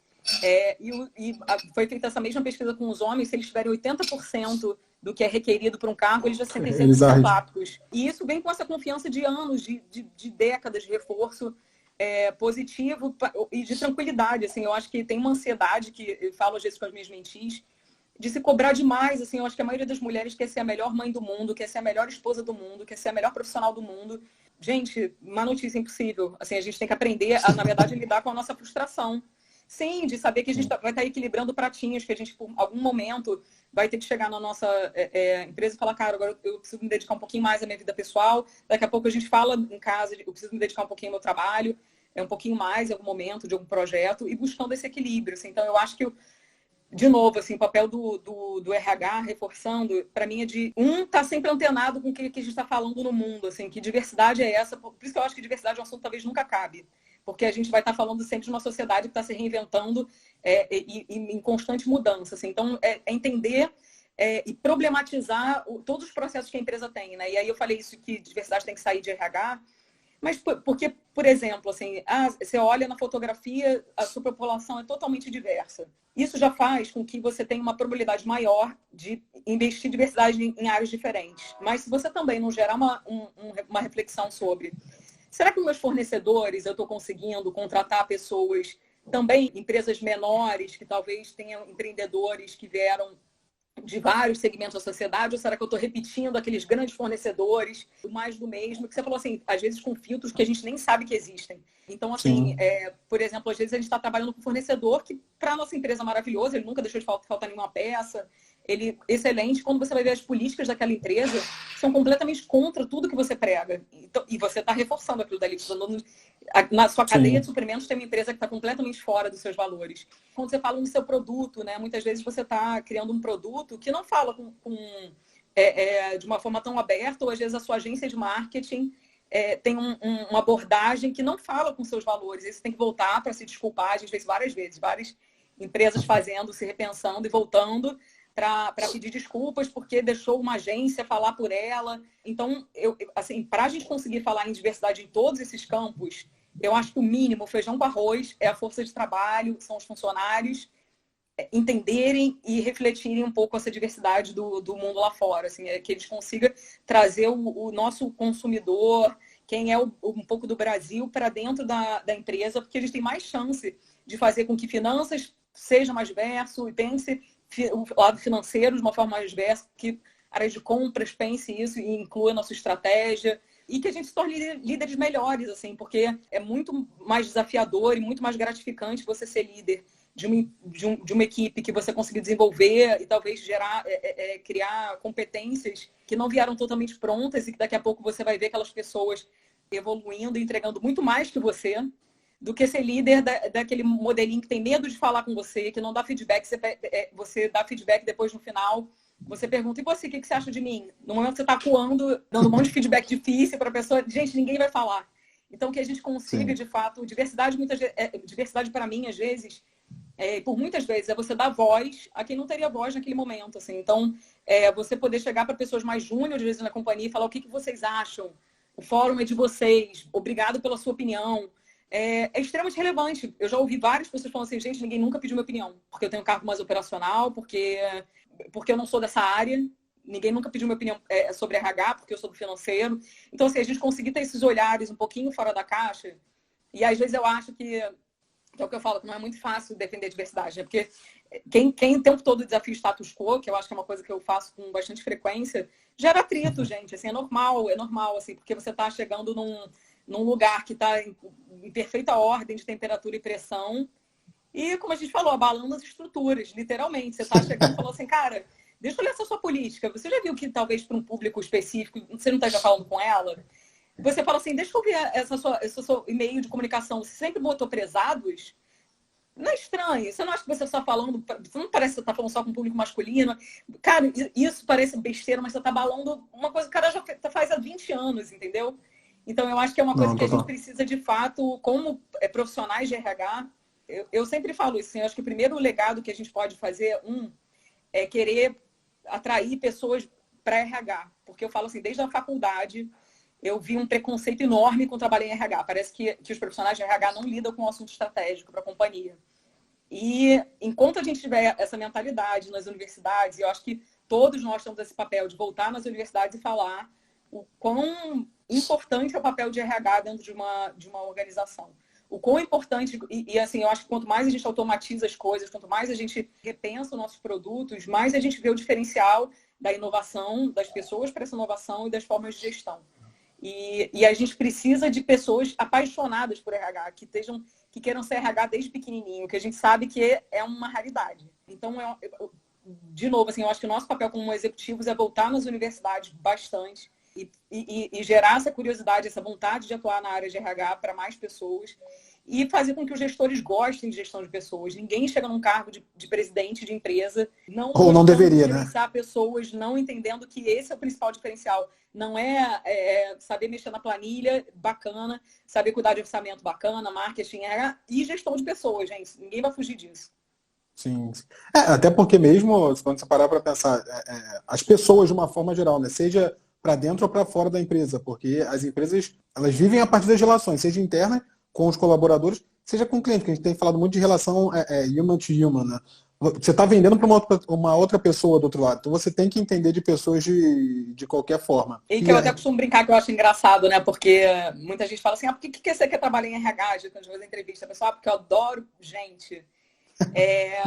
Foi feita essa mesma pesquisa com os homens, se eles tiverem 80% do que é requerido para um cargo, eles já se sentem 100% aptos. E isso vem com essa confiança de anos, de décadas de reforço positivo e de tranquilidade. Assim, eu acho que tem uma ansiedade, que eu falo às vezes com as minhas mentis, de se cobrar demais. Assim, eu acho que a maioria das mulheres quer ser a melhor mãe do mundo, quer ser a melhor esposa do mundo, quer ser a melhor profissional do mundo. Gente, uma notícia impossível. Assim, a gente tem que aprender, na verdade, a lidar com a nossa frustração. Sim, de saber que a gente vai estar equilibrando pratinhos, que a gente, por algum momento, vai ter que chegar na nossa empresa e falar, cara, agora eu preciso me dedicar um pouquinho mais à minha vida pessoal. Daqui a pouco a gente fala em casa, eu preciso me dedicar um pouquinho ao meu trabalho, um pouquinho mais em algum momento de algum projeto, e buscando esse equilíbrio. Assim. Então, eu acho que de novo, assim, o papel do RH, reforçando, para mim é de tá sempre antenado com o que a gente está falando no mundo, assim, que diversidade é essa. Por isso que eu acho que diversidade é um assunto que talvez nunca acabe, porque a gente vai estar falando sempre de uma sociedade que está se reinventando e em constante mudança. Assim. Então, entender e problematizar todos os processos que a empresa tem, né? E aí eu falei isso, que diversidade tem que sair de RH, mas porque, por exemplo, assim, você olha na fotografia, a sua população é totalmente diversa. Isso já faz com que você tenha uma probabilidade maior de investir diversidade em áreas diferentes. Mas se você também não gerar uma reflexão sobre, será que os meus fornecedores, eu estou conseguindo contratar pessoas, também empresas menores, que talvez tenham empreendedores que vieram de vários segmentos da sociedade, ou será que eu estou repetindo aqueles grandes fornecedores, mais do mesmo, que você falou assim, às vezes com filtros que a gente nem sabe que existem. Então, assim, por exemplo, às vezes a gente está trabalhando com um fornecedor que, para a nossa empresa, é maravilhoso, ele nunca deixou de faltar nenhuma peça, ele excelente. Quando você vai ver as políticas daquela empresa, são completamente contra tudo que você prega. Então, e você está reforçando aquilo dali. Na sua cadeia de suprimentos tem uma empresa que está completamente fora dos seus valores. Quando você fala no seu produto, né, muitas vezes você está criando um produto que não fala de uma forma tão aberta, ou às vezes a sua agência de marketing tem uma abordagem que não fala com seus valores. Aí você tem que voltar para se desculpar. A gente fez várias vezes, várias empresas fazendo, se repensando e voltando para pedir desculpas porque deixou uma agência falar por ela. Então, assim, para a gente conseguir falar em diversidade em todos esses campos, eu acho que o mínimo, feijão com arroz, é a força de trabalho, são os funcionários entenderem e refletirem um pouco essa diversidade do mundo lá fora, assim, que eles consigam trazer o nosso consumidor, quem é um pouco do Brasil, para dentro da empresa, porque eles têm mais chance de fazer com que finanças seja mais diverso e pense o lado financeiro de uma forma mais diversa, que a área de compras pense isso e inclua a nossa estratégia, e que a gente se torne líderes melhores, assim, porque é muito mais desafiador e muito mais gratificante você ser líder de uma equipe que você conseguir desenvolver e talvez criar competências que não vieram totalmente prontas e que daqui a pouco você vai ver aquelas pessoas evoluindo e entregando muito mais que você, do que ser líder daquele modelinho que tem medo de falar com você, que não dá feedback, você dá feedback depois no final, você pergunta, e você, o que você acha de mim? No momento que você está acuando, dando um monte de feedback difícil para a pessoa, gente, ninguém vai falar. Então, que a gente consiga, de fato, diversidade para mim, às vezes, por muitas vezes, é você dar voz a quem não teria voz naquele momento. Assim. Então, você poder chegar para pessoas mais júniores, às vezes, na companhia e falar o que vocês acham. O fórum é de vocês. Obrigado pela sua opinião. É extremamente relevante. Eu já ouvi várias pessoas falando assim, gente, ninguém nunca pediu minha opinião, porque eu tenho um cargo mais operacional, porque eu não sou dessa área. Ninguém nunca pediu minha opinião sobre RH, porque eu sou do financeiro. Então, assim, a gente conseguir ter esses olhares um pouquinho fora da caixa, e às vezes eu acho que é o que eu falo, que não é muito fácil defender a diversidade, né? Porque quem o tempo todo desafia o status quo, que eu acho que é uma coisa que eu faço com bastante frequência, gera atrito, gente. Assim, é normal, assim, porque você está chegando num lugar que está em perfeita ordem de temperatura e pressão, e, como a gente falou, abalando as estruturas, literalmente. Você está chegando e falou assim, cara, deixa eu ler essa sua política. Você já viu que talvez para um público específico, você não esteja falando com ela? Você fala assim, deixa eu ver esse seu e-mail de comunicação. Você sempre botou prezados? Não é estranho. Você não acha que você está falando... Você não parece que você está falando só com o público masculino? Cara, isso parece besteira, mas você está balando uma coisa que o cara já faz há 20 anos, entendeu? Então, eu acho que é uma coisa Não, que a gente total. precisa, de fato, como profissionais de RH, eu sempre falo isso, assim, eu acho que o primeiro legado que a gente pode fazer, é querer atrair pessoas para RH. Porque eu falo assim, desde a faculdade, eu vi um preconceito enorme com o trabalho em RH. Parece que os profissionais de RH não lidam com o assunto estratégico para a companhia. E enquanto a gente tiver essa mentalidade nas universidades, eu acho que todos nós temos esse papel de voltar nas universidades e falar o quão importante é o papel de RH dentro de uma organização. O quão importante, assim, eu acho que quanto mais a gente automatiza as coisas, quanto mais a gente repensa os nossos produtos, mais a gente vê o diferencial da inovação, das pessoas para essa inovação e das formas de gestão. E a gente precisa de pessoas apaixonadas por RH, que queiram ser RH desde pequenininho, que a gente sabe que é uma raridade. Então, de novo, assim, eu acho que o nosso papel como executivos é voltar nas universidades bastante e gerar essa curiosidade, essa vontade de atuar na área de RH para mais pessoas e fazer com que os gestores gostem de gestão de pessoas. Ninguém chega num cargo de presidente de empresa não Ou não gostando de deveria, né? gerenciar pessoas, não entendendo que esse é o principal diferencial. Não saber mexer na planilha, bacana, saber cuidar de orçamento, bacana, marketing e gestão de pessoas, gente. Ninguém vai fugir disso. Sim. Até porque mesmo, quando você parar para pensar, as pessoas de uma forma geral, né? Seja para dentro ou para fora da empresa, porque as empresas, elas vivem a partir das relações, seja interna com os colaboradores, seja com o cliente, que a gente tem falado muito de relação human to human, né? Você está vendendo para uma outra pessoa do outro lado, então você tem que entender de pessoas de qualquer forma. E que eu até costumo brincar que eu acho engraçado, né? Porque muita gente fala assim, por que você quer trabalhar em RH? Quando a gente faz entrevista, a pessoa, porque eu adoro gente.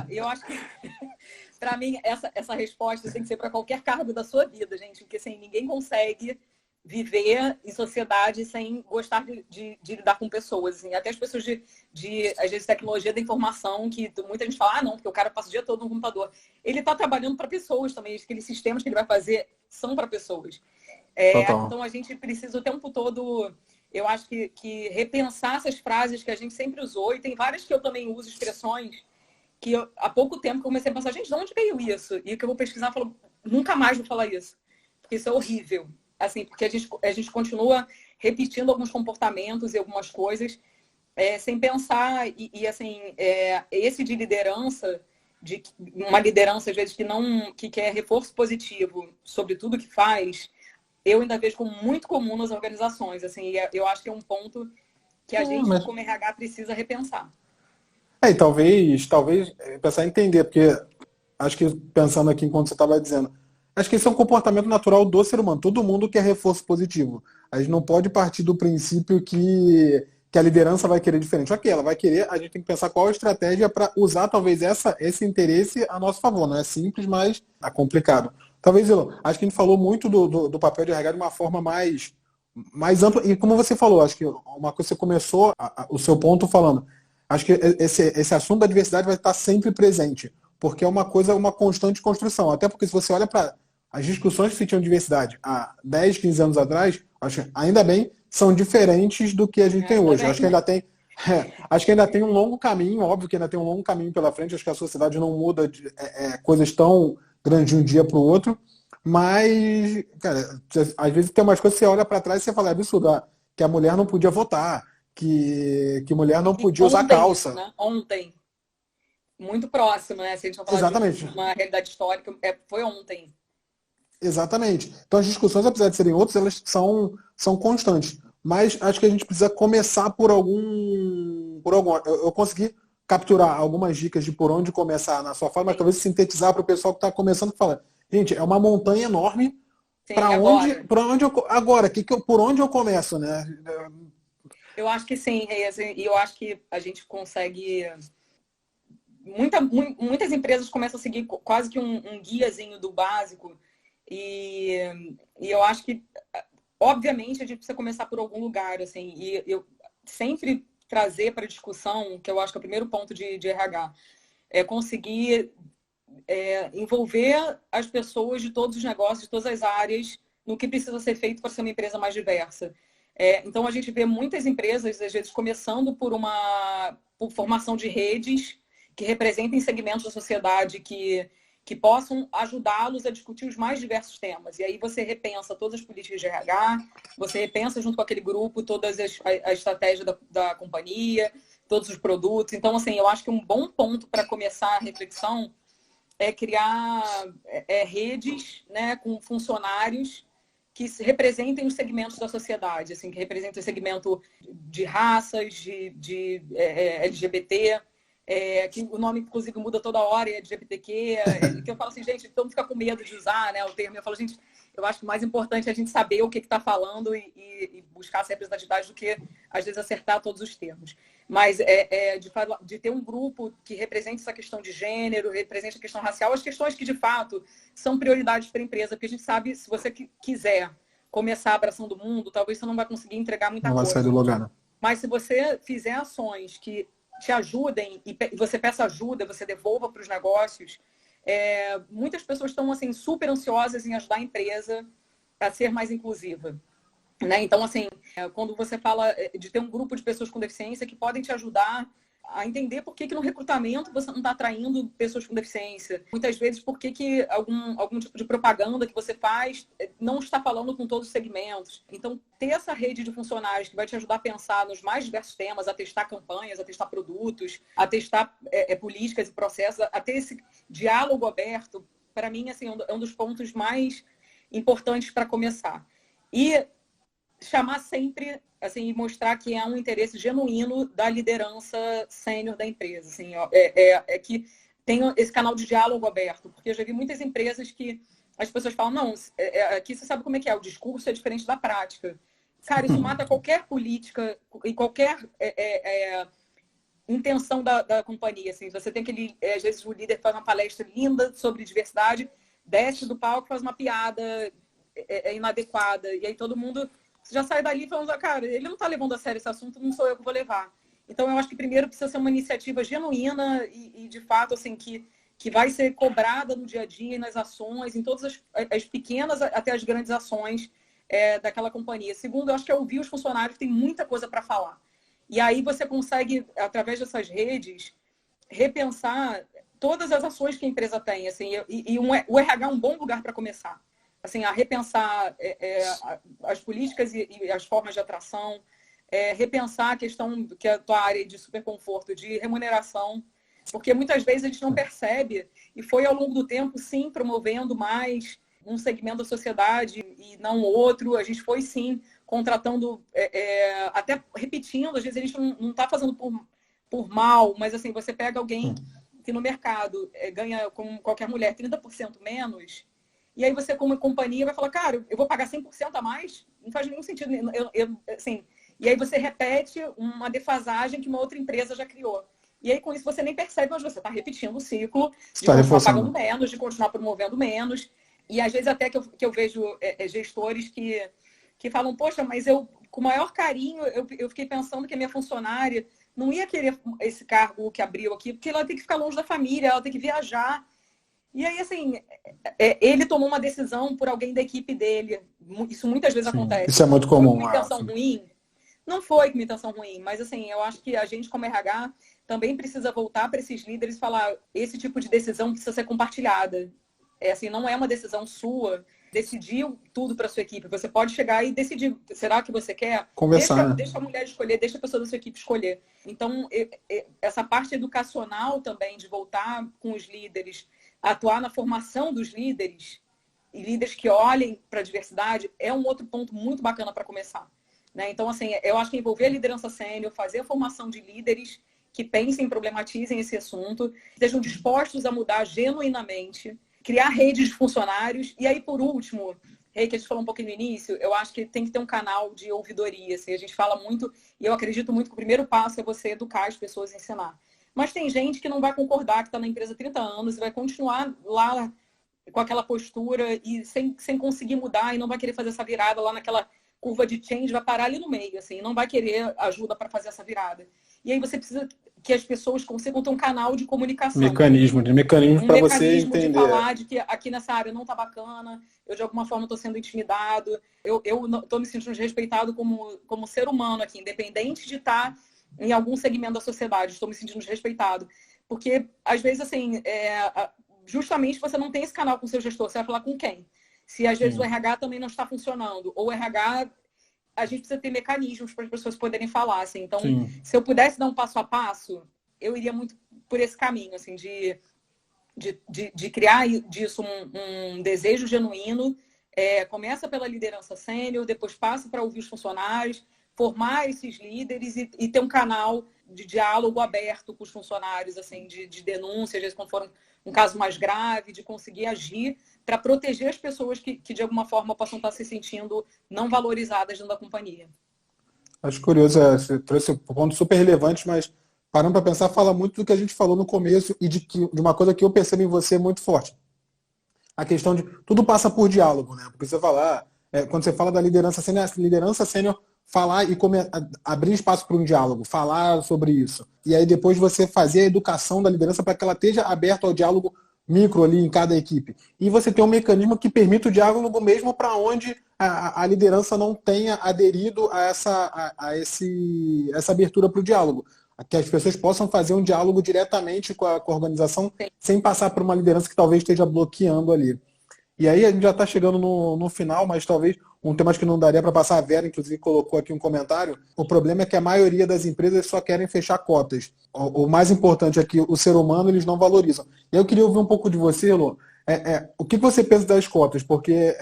Eu acho que, para mim, essa resposta tem que ser para qualquer cargo da sua vida, gente. Porque assim, ninguém consegue viver em sociedade sem gostar de lidar com pessoas. Assim. Até as pessoas às vezes, tecnologia da informação, que muita gente fala, não, porque o cara passa o dia todo no computador. Ele está trabalhando para pessoas também. Aqueles sistemas que ele vai fazer são para pessoas. Então, a gente precisa o tempo todo, eu acho que repensar essas frases que a gente sempre usou. E tem várias que eu também uso, expressões, que há pouco tempo comecei a pensar, gente, de onde veio isso? E que eu vou pesquisar e falo, nunca mais vou falar isso. Porque isso é horrível. Assim, porque a gente continua repetindo alguns comportamentos e algumas coisas sem pensar. Assim, esse de liderança, de uma liderança, às vezes, que quer reforço positivo sobre tudo que faz, eu ainda vejo como muito comum nas organizações. Assim, eu acho que é um ponto que a gente, como RH, precisa repensar. E talvez pensar em entender, porque acho que pensando aqui enquanto você estava dizendo, acho que esse é um comportamento natural do ser humano. Todo mundo quer reforço positivo. A gente não pode partir do princípio que a liderança vai querer diferente. Ok, ela vai querer, a gente tem que pensar qual a estratégia para usar talvez esse interesse a nosso favor. Não é simples, mas é complicado. Talvez, Elon, acho que a gente falou muito do papel de RH de uma forma mais ampla. E como você falou, acho que uma coisa que você começou o seu ponto falando. Acho que esse assunto da diversidade vai estar sempre presente, porque é uma constante construção. Até porque se você olha para as discussões que se tinham de diversidade há 10, 15 anos atrás, acho que ainda bem, são diferentes do que a gente tem hoje. Acho que ainda tem um longo caminho, óbvio que ainda tem um longo caminho pela frente, acho que a sociedade não muda coisas tão grandes de um dia para o outro, mas, cara, às vezes tem umas coisas que você olha para trás e você fala, é absurdo, que a mulher não podia votar, que mulher não podia usar calça. Isso, né? Ontem. Muito próximo, né? Se a gente não falar Exatamente. de uma realidade histórica, foi ontem. Exatamente. Então as discussões, apesar de serem outras, elas são constantes. Mas acho que a gente precisa começar por algum. Eu consegui capturar algumas dicas de por onde começar na sua fala, mas talvez sintetizar para o pessoal que está começando a falar. Gente, é uma montanha enorme. Para onde, agora, por onde eu começo, né? Eu acho que sim, Reis, e eu acho que a gente consegue. Muitas empresas começam a seguir quase que um guiazinho do básico. E eu acho que, obviamente, a gente precisa começar por algum lugar. Assim, e eu sempre trazer para a discussão, que eu acho que é o primeiro ponto de RH, é conseguir envolver as pessoas de todos os negócios, de todas as áreas, no que precisa ser feito para ser uma empresa mais diversa. Então, a gente vê muitas empresas, às vezes, começando por formação de redes que representem segmentos da sociedade que possam ajudá-los a discutir os mais diversos temas. E aí você repensa todas as políticas de RH, você repensa junto com aquele grupo todas a estratégia da companhia, todos os produtos. Então, assim, eu acho que um bom ponto para começar a reflexão é criar redes, né, com funcionários que representem os segmentos da sociedade, assim, que representem o segmento de raças, de LGBT, que o nome, inclusive, muda toda hora, é LGBTQ, que eu falo assim, gente, todo mundo fica com medo de usar, né, o termo. Eu falo, gente, eu acho que o mais importante é a gente saber o que está falando e buscar essa representatividade do que, às vezes, acertar todos os termos. Mas de ter um grupo que represente essa questão de gênero, represente a questão racial, as questões que, de fato, são prioridades para a empresa, porque a gente sabe, se você quiser começar abraçando o mundo, talvez você não vai conseguir entregar muita coisa. Não vai sair do lugar, né? Mas se você fizer ações que te ajudem e você peça ajuda, você devolva para os negócios, muitas pessoas estão assim, super ansiosas em ajudar a empresa a ser mais inclusiva. Né? Então, assim, quando você fala de ter um grupo de pessoas com deficiência que podem te ajudar a entender por que no recrutamento você não está atraindo pessoas com deficiência. Muitas vezes, por que algum tipo de propaganda que você faz não está falando com todos os segmentos. Então, ter essa rede de funcionários que vai te ajudar a pensar nos mais diversos temas, a testar campanhas, a testar produtos, a testar políticas e processos, a ter esse diálogo aberto, para mim, assim, é um dos pontos mais importantes para começar. E chamar sempre, assim, e mostrar que há um interesse genuíno da liderança sênior da empresa. Assim, que tem esse canal de diálogo aberto, porque eu já vi muitas empresas que as pessoas falam, não, aqui você sabe como é que é, o discurso é diferente da prática. Cara, isso mata qualquer política e qualquer intenção da companhia. Assim. Você tem aquele, às vezes, o líder faz uma palestra linda sobre diversidade, desce do palco, faz uma piada inadequada, e aí todo mundo... Você já sai dali falando, cara, ele não está levando a sério esse assunto, não sou eu que vou levar. Então, eu acho que primeiro precisa ser uma iniciativa genuína e de fato, assim, que vai ser cobrada no dia a dia, nas ações, em todas as pequenas até as grandes ações daquela companhia. Segundo, eu acho que é ouvir os funcionários, que tem muita coisa para falar. E aí você consegue, através dessas redes, repensar todas as ações que a empresa tem. Assim, o RH é um bom lugar para começar. Assim, a repensar as políticas e as formas de atração, repensar a questão, que é a tua área de superconforto, de remuneração, porque muitas vezes a gente não percebe, e foi ao longo do tempo, sim, promovendo mais um segmento da sociedade e não outro. A gente foi, sim, contratando, até repetindo, às vezes a gente não está fazendo por mal, mas assim, você pega alguém que no mercado ganha, como qualquer mulher, 30% menos... E aí você, como companhia, vai falar, cara, eu vou pagar 100% a mais? Não faz nenhum sentido. Assim, e aí você repete uma defasagem que uma outra empresa já criou. E aí, com isso, você nem percebe, mas você está repetindo o ciclo de continuar pagando menos, de continuar promovendo menos. E às vezes até que eu vejo gestores que falam, poxa, mas eu, com o maior carinho, eu fiquei pensando que a minha funcionária não ia querer esse cargo que abriu aqui, porque ela tem que ficar longe da família, ela tem que viajar. E aí, assim, ele tomou uma decisão por alguém da equipe dele. Isso muitas vezes acontece. Isso é muito comum. Foi com uma intenção ruim? Não foi com uma intenção ruim, mas assim, eu acho que a gente, como RH, também precisa voltar para esses líderes e falar, esse tipo de decisão precisa ser compartilhada. Assim, não é uma decisão sua, decidir tudo para sua equipe. Você pode chegar e decidir, será que você quer? Conversar. Deixa a mulher escolher, deixa a pessoa da sua equipe escolher. Então, essa parte educacional também, de voltar com os líderes, atuar na formação dos líderes, e líderes que olhem para a diversidade, é um outro ponto muito bacana para começar. Né? Então, assim, eu acho que envolver a liderança sênior, fazer a formação de líderes que pensem, problematizem esse assunto, estejam dispostos a mudar genuinamente, criar redes de funcionários. E aí, por último, que a gente falou um pouquinho no início, eu acho que tem que ter um canal de ouvidoria. Assim, a gente fala muito, e eu acredito muito que o primeiro passo é você educar as pessoas e ensinar. Mas tem gente que não vai concordar, que está na empresa há 30 anos e vai continuar lá com aquela postura e sem conseguir mudar, e não vai querer fazer essa virada lá naquela curva de change, vai parar ali no meio, assim, não vai querer ajuda para fazer essa virada. E aí você precisa que as pessoas consigam ter um canal de comunicação. Mecanismo para você entender. De falar de que aqui nessa área não está bacana, eu de alguma forma estou sendo intimidado, eu estou me sentindo desrespeitado como ser humano aqui, independente de estar em algum segmento da sociedade, estou me sentindo desrespeitado. Porque, às vezes, assim, justamente você não tem esse canal com o seu gestor, você vai falar com quem? Se às vezes o RH também não está funcionando, ou o RH... a gente precisa ter mecanismos para as pessoas poderem falar, assim. Então, se eu pudesse dar um passo a passo, eu iria muito por esse caminho, assim, de criar disso um desejo genuíno. Começa pela liderança sênior, depois passa para ouvir os funcionários, formar esses líderes e ter um canal de diálogo aberto com os funcionários, assim, de denúncia, às vezes quando for um caso mais grave, de conseguir agir para proteger as pessoas que de alguma forma possam estar se sentindo não valorizadas dentro da companhia. Acho curioso, você trouxe um ponto super relevante, mas parando para pensar, fala muito do que a gente falou no começo e de uma coisa que eu percebo em você muito forte. A questão de tudo passa por diálogo, né? Porque você falar, quando você fala da liderança sênior, falar e abrir espaço para um diálogo, falar sobre isso. E aí depois você fazer a educação da liderança para que ela esteja aberta ao diálogo micro ali em cada equipe. E você tem um mecanismo que permite o diálogo mesmo para onde a liderança não tenha aderido a essa abertura para o diálogo. Que as pessoas possam fazer um diálogo diretamente com a organização, sem passar por uma liderança que talvez esteja bloqueando ali. E aí a gente já está chegando no final, mas talvez um tema que não daria para passar. A Vera, inclusive, colocou aqui um comentário. O problema é que a maioria das empresas só querem fechar cotas. O mais importante é que o ser humano eles não valorizam. E eu queria ouvir um pouco de você, Lô. O que você pensa das cotas? Porque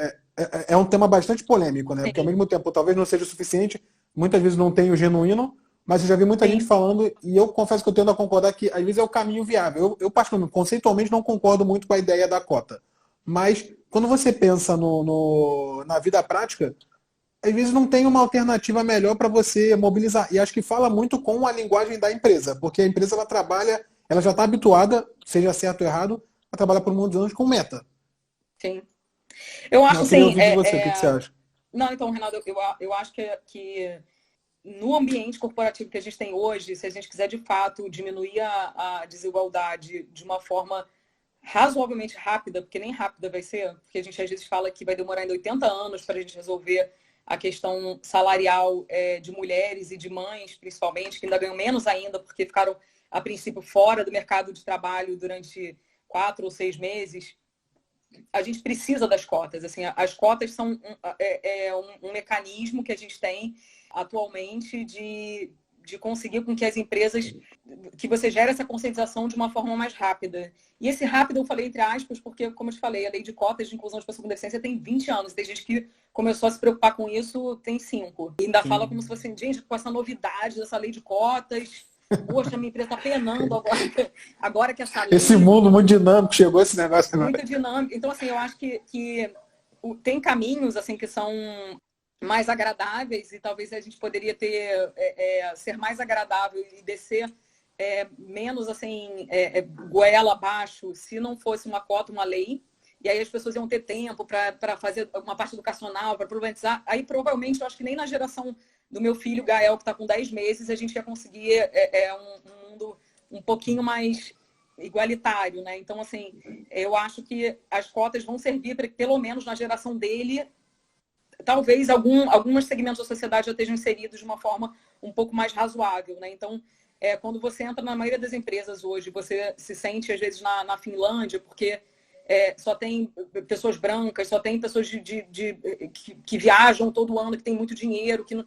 é um tema bastante polêmico, né? Porque ao mesmo tempo talvez não seja o suficiente, muitas vezes não tem o genuíno, mas eu já vi muita gente falando, e eu confesso que eu tendo a concordar que às vezes é o caminho viável. Eu particularmente, conceitualmente, não concordo muito com a ideia da cota. Mas quando você pensa na vida prática, às vezes não tem uma alternativa melhor para você mobilizar. E acho que fala muito com a linguagem da empresa, porque a empresa ela trabalha, ela já está habituada, seja certo ou errado, a trabalhar por muitos anos com meta. Sim. Eu acho assim. O que você acha? Não, então, Renato, eu acho que no ambiente corporativo que a gente tem hoje, se a gente quiser de fato diminuir a desigualdade de uma forma razoavelmente rápida, porque nem rápida vai ser, porque a gente às vezes fala que vai demorar ainda 80 anos para a gente resolver a questão salarial de mulheres e de mães, principalmente, que ainda ganham menos ainda, porque ficaram, a princípio, fora do mercado de trabalho durante 4 ou 6 meses. A gente precisa das cotas. Assim, as cotas são um mecanismo que a gente tem atualmente de conseguir com que as empresas, que você gere essa conscientização de uma forma mais rápida. E esse rápido eu falei entre aspas, porque, como eu te falei, a lei de cotas de inclusão de pessoas com deficiência tem 20 anos. Tem gente que começou a se preocupar com isso tem 5. E ainda fala como se fosse, gente, com essa novidade dessa lei de cotas, poxa, minha empresa está penando agora que essa lei... Esse mundo muito dinâmico, chegou esse negócio. Muito dinâmico. Então, assim, eu acho que tem caminhos, assim, que são mais agradáveis e talvez a gente poderia ser mais agradável e descer menos, assim, goela abaixo se não fosse uma cota, uma lei. E aí as pessoas iam ter tempo para fazer uma parte educacional, para problematizar. Aí, provavelmente, eu acho que nem na geração do meu filho, Gael, que está com 10 meses, a gente ia conseguir um mundo um pouquinho mais igualitário, né? Então, assim, eu acho que as cotas vão servir para que, pelo menos na geração dele, talvez alguns segmentos da sociedade já estejam inseridos de uma forma um pouco mais razoável, né? Então, quando você entra na maioria das empresas hoje, você se sente, às vezes, na Finlândia, porque só tem pessoas brancas, só tem pessoas que viajam todo ano, que tem muito dinheiro, que não...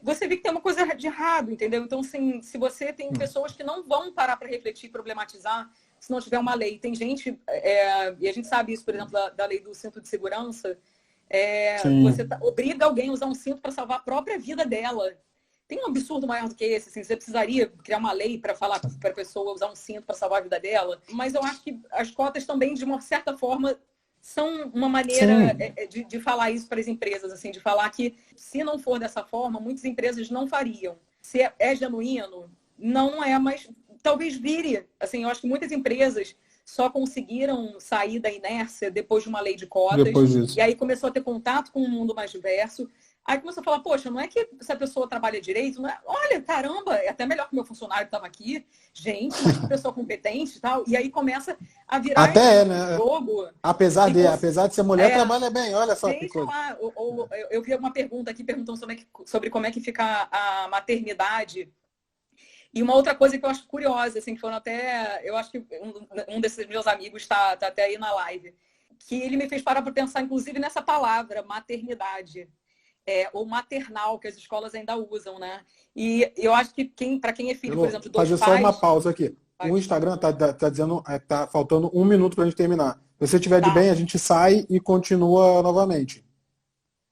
Você vê que tem uma coisa de errado, entendeu? Então, assim, se você tem pessoas que não vão parar para refletir, problematizar, se não tiver uma lei. Tem gente, e a gente sabe isso, por exemplo, da lei do cinto de segurança, você obriga alguém a usar um cinto para salvar a própria vida dela. Tem um absurdo maior do que esse, assim, você precisaria criar uma lei para falar para a pessoa usar um cinto para salvar a vida dela. Mas eu acho que as cotas também, de uma certa forma, são uma maneira de falar isso para as empresas, assim, de falar que, se não for dessa forma, muitas empresas não fariam. Se é genuíno, não é, mas talvez vire. Assim, eu acho que muitas empresas só conseguiram sair da inércia depois de uma lei de cotas. E aí começou a ter contato com um mundo mais diverso. Aí começou a falar, poxa, não é que essa pessoa trabalha direito, não é? Olha, caramba, é até melhor que o meu funcionário que estava aqui. Gente, mas que pessoa competente e tal. E aí começa a virar Até esse é, né? jogo. Apesar de ser mulher, É, trabalha bem. Olha só que deixa coisa. lá. Eu vi uma pergunta aqui perguntando sobre como é que fica a maternidade. E uma outra coisa que eu acho curiosa, assim, que foram até. Eu acho que um desses meus amigos está até aí na live. Que ele me fez parar para pensar, inclusive, nessa palavra, maternidade. Ou maternal, que as escolas ainda usam, né? E eu acho que para quem é Eu filho, por vou exemplo, de dois fazer só uma pais. pausa aqui. O Instagram tá dizendo, tá faltando 1 minuto para a gente terminar. Se você tiver de Tá, bem, a gente sai e continua novamente.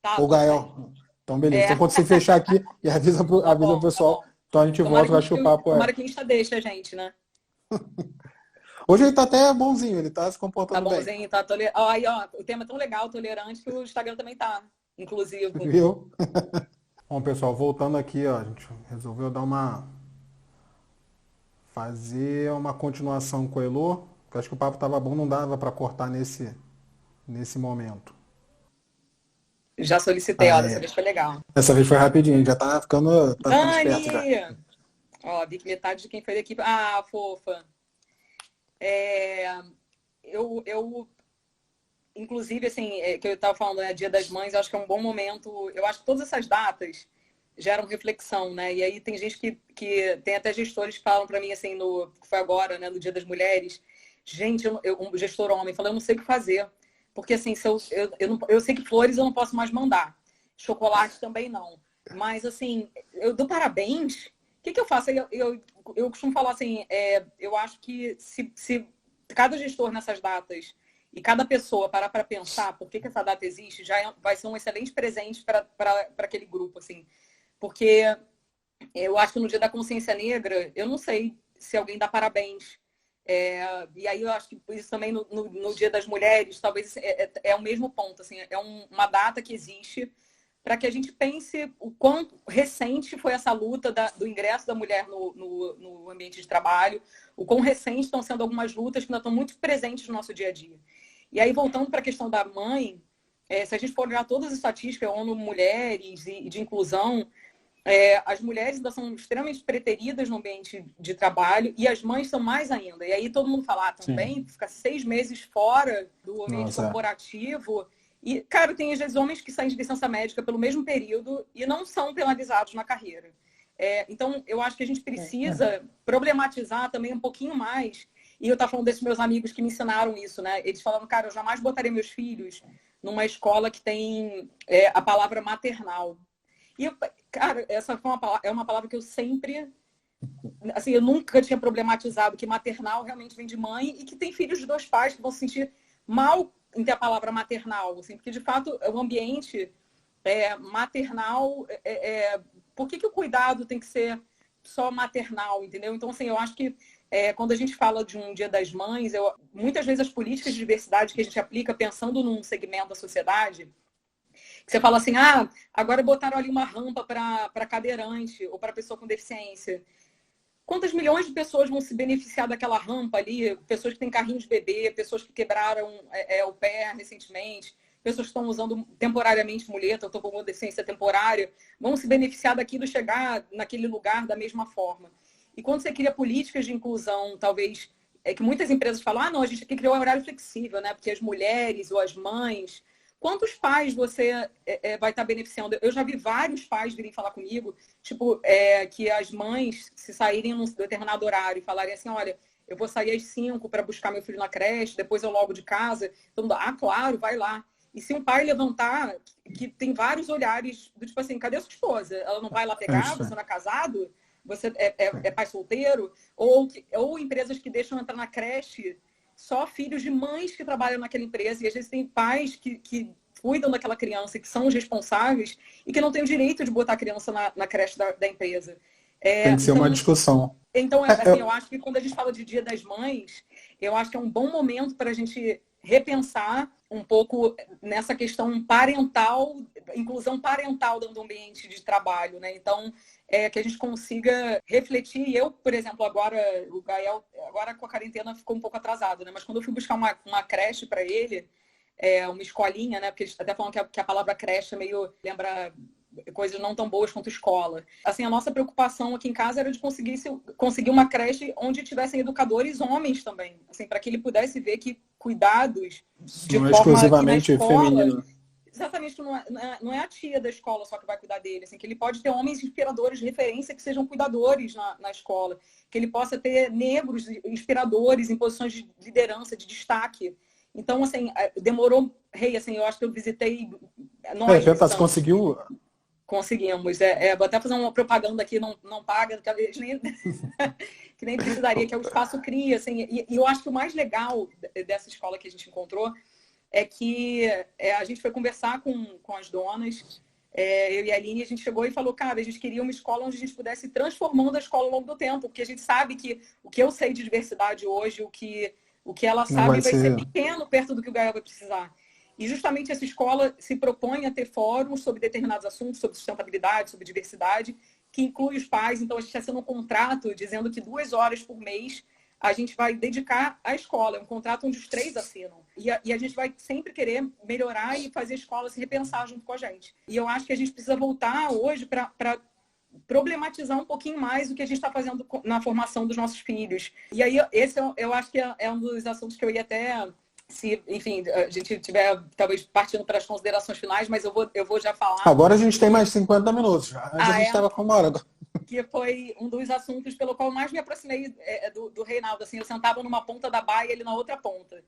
tá, O tudo bem. Gael. Então, beleza. É, Então, quando você fechar aqui e tá avisa o bom, tá pessoal, bom. então a gente Tomara volta, que, eu acho que o papo é. tomara que o Insta deixe a gente, né? Hoje ele tá até bonzinho, ele tá se Tá comportando bem. bonzinho, tá tolerante. Aí, ó, o tema é tão legal, tolerante, que o Instagram também tá, inclusive. Viu? Bom, pessoal, voltando aqui, ó, a gente resolveu fazer uma continuação com o Elô, porque eu acho que o papo tava bom, não dava para cortar nesse momento. Já solicitei, Ah, ó, dessa é. vez foi legal. Dessa vez foi rapidinho, já tá ficando esperto já. Dani! Ó, vi que metade de quem foi da equipe. Ah, fofa. É, eu inclusive, assim, que eu estava falando, né, Dia das Mães, eu acho que é um bom momento. Eu acho que todas essas datas geram reflexão, né? E aí tem gente que tem até gestores que falam para mim, assim, que foi agora, né, no Dia das Mulheres. Gente, um gestor homem falou, eu não sei o que fazer. Porque, assim, se eu sei que flores eu não posso mais mandar. Chocolate também não. Mas, assim, eu dou parabéns. O que eu faço? Eu costumo falar assim, eu acho que se cada gestor nessas datas e cada pessoa parar para pensar por que essa data existe, vai ser um excelente presente para aquele grupo, assim. Porque eu acho que no Dia da Consciência Negra, eu não sei se alguém dá parabéns. E aí eu acho que isso também no Dia das Mulheres, talvez é o mesmo ponto, assim, uma data que existe para que a gente pense o quanto recente foi essa luta do ingresso da mulher no ambiente de trabalho, o quão recentes estão sendo algumas lutas que ainda estão muito presentes no nosso dia a dia. E aí, voltando para a questão da mãe, se a gente for olhar todas as estatísticas, ONU Mulheres e de inclusão, as mulheres ainda são extremamente preteridas no ambiente de trabalho e as mães são mais ainda. E aí todo mundo fala, também, Sim. fica 6 meses fora do ambiente Nossa. corporativo. E, cara, tem às vezes homens que saem de licença médica pelo mesmo período e não são penalizados na carreira. Então, eu acho que a gente precisa problematizar também um pouquinho mais. E eu estava falando desses meus amigos que me ensinaram isso, né? Eles falaram, cara, eu jamais botaria meus filhos numa escola que tem a palavra maternal. E, cara, essa é uma palavra que eu sempre... Assim, eu nunca tinha problematizado que maternal realmente vem de mãe e que tem filhos de dois pais que vão se sentir mal em ter a palavra maternal, assim, porque, de fato, o ambiente maternal... por que o cuidado tem que ser só maternal, entendeu? Então, assim, eu acho que quando a gente fala de um Dia das Mães, muitas vezes as políticas de diversidade que a gente aplica pensando num segmento da sociedade, que você fala assim, agora botaram ali uma rampa para cadeirante ou para pessoa com deficiência. Quantas milhões de pessoas vão se beneficiar daquela rampa ali? Pessoas que têm carrinho de bebê, pessoas que quebraram o pé recentemente, pessoas que estão usando temporariamente muleta, ou estão com uma deficiência temporária, vão se beneficiar daquilo chegar naquele lugar da mesma forma. E quando você cria políticas de inclusão, talvez, que muitas empresas falam, não, a gente aqui criou um horário flexível, né? Porque as mulheres ou as mães... Quantos pais você vai estar beneficiando? Eu já vi vários pais virem falar comigo, tipo, que as mães se saírem num determinado horário e falarem assim, olha, eu vou sair às 5 para buscar meu filho na creche, depois eu logo de casa. Então, claro, vai lá. E se um pai levantar, que tem vários olhares, do tipo assim, cadê sua esposa? Ela não vai lá pegar? Você não é casado? Você é pai solteiro? Ou empresas que deixam entrar na creche só filhos de mães que trabalham naquela empresa. E às vezes tem pais que cuidam daquela criança, que são os responsáveis e que não têm o direito de botar a criança na creche da empresa. Tem que ser uma discussão. Então, assim, eu acho que quando a gente fala de Dia das Mães, eu acho que é um bom momento para a gente repensar um pouco nessa questão parental, inclusão parental dentro do ambiente de trabalho, né? Então, que a gente consiga refletir. Eu, por exemplo, agora, o Gael, agora com a quarentena ficou um pouco atrasado, né? Mas quando eu fui buscar uma creche para ele, uma escolinha, né? Porque eles até falam que a palavra creche meio lembra coisas não tão boas quanto escola. Assim, a nossa preocupação aqui em casa era de conseguir uma creche onde tivessem educadores homens também, assim, para que ele pudesse ver que cuidados de Não é forma que na exclusivamente escola, feminino. exatamente, não é a tia da escola só que vai cuidar dele, assim, que ele pode ter homens inspiradores de referência que sejam cuidadores na escola, que ele possa ter negros inspiradores em posições de liderança, de destaque. Então, assim, demorou, assim, eu acho que eu visitei nós. Você conseguiu? Conseguimos. Vou até fazer uma propaganda aqui, não paga, talvez nem, que nem precisaria, que é o Espaço Cria. Assim, e eu acho que o mais legal dessa escola que a gente encontrou é que a gente foi conversar com as donas, eu e a Aline, a gente chegou e falou, cara, a gente queria uma escola onde a gente pudesse ir transformando a escola ao longo do tempo, porque a gente sabe que o que eu sei de diversidade hoje, o que ela sabe vai ser pequeno perto do que o Gael vai precisar. E justamente essa escola se propõe a ter fóruns sobre determinados assuntos, sobre sustentabilidade, sobre diversidade, que inclui os pais. Então, a gente está sendo um contrato dizendo que 2 horas por mês a gente vai dedicar à escola. É um contrato onde os 3 assinam. E a gente vai sempre querer melhorar e fazer a escola se repensar junto com a gente. E eu acho que a gente precisa voltar hoje para problematizar um pouquinho mais o que a gente está fazendo na formação dos nossos filhos. E aí, esse eu acho que é um dos assuntos que eu ia até... Se, enfim, a gente estiver talvez partindo para as considerações finais, mas eu vou já falar. Agora a gente tem mais 50 minutos. Antes a gente estava com 1 hora. Que foi um dos assuntos pelo qual mais me aproximei do Reinaldo. Assim, eu sentava numa ponta da baia e ele na outra ponta.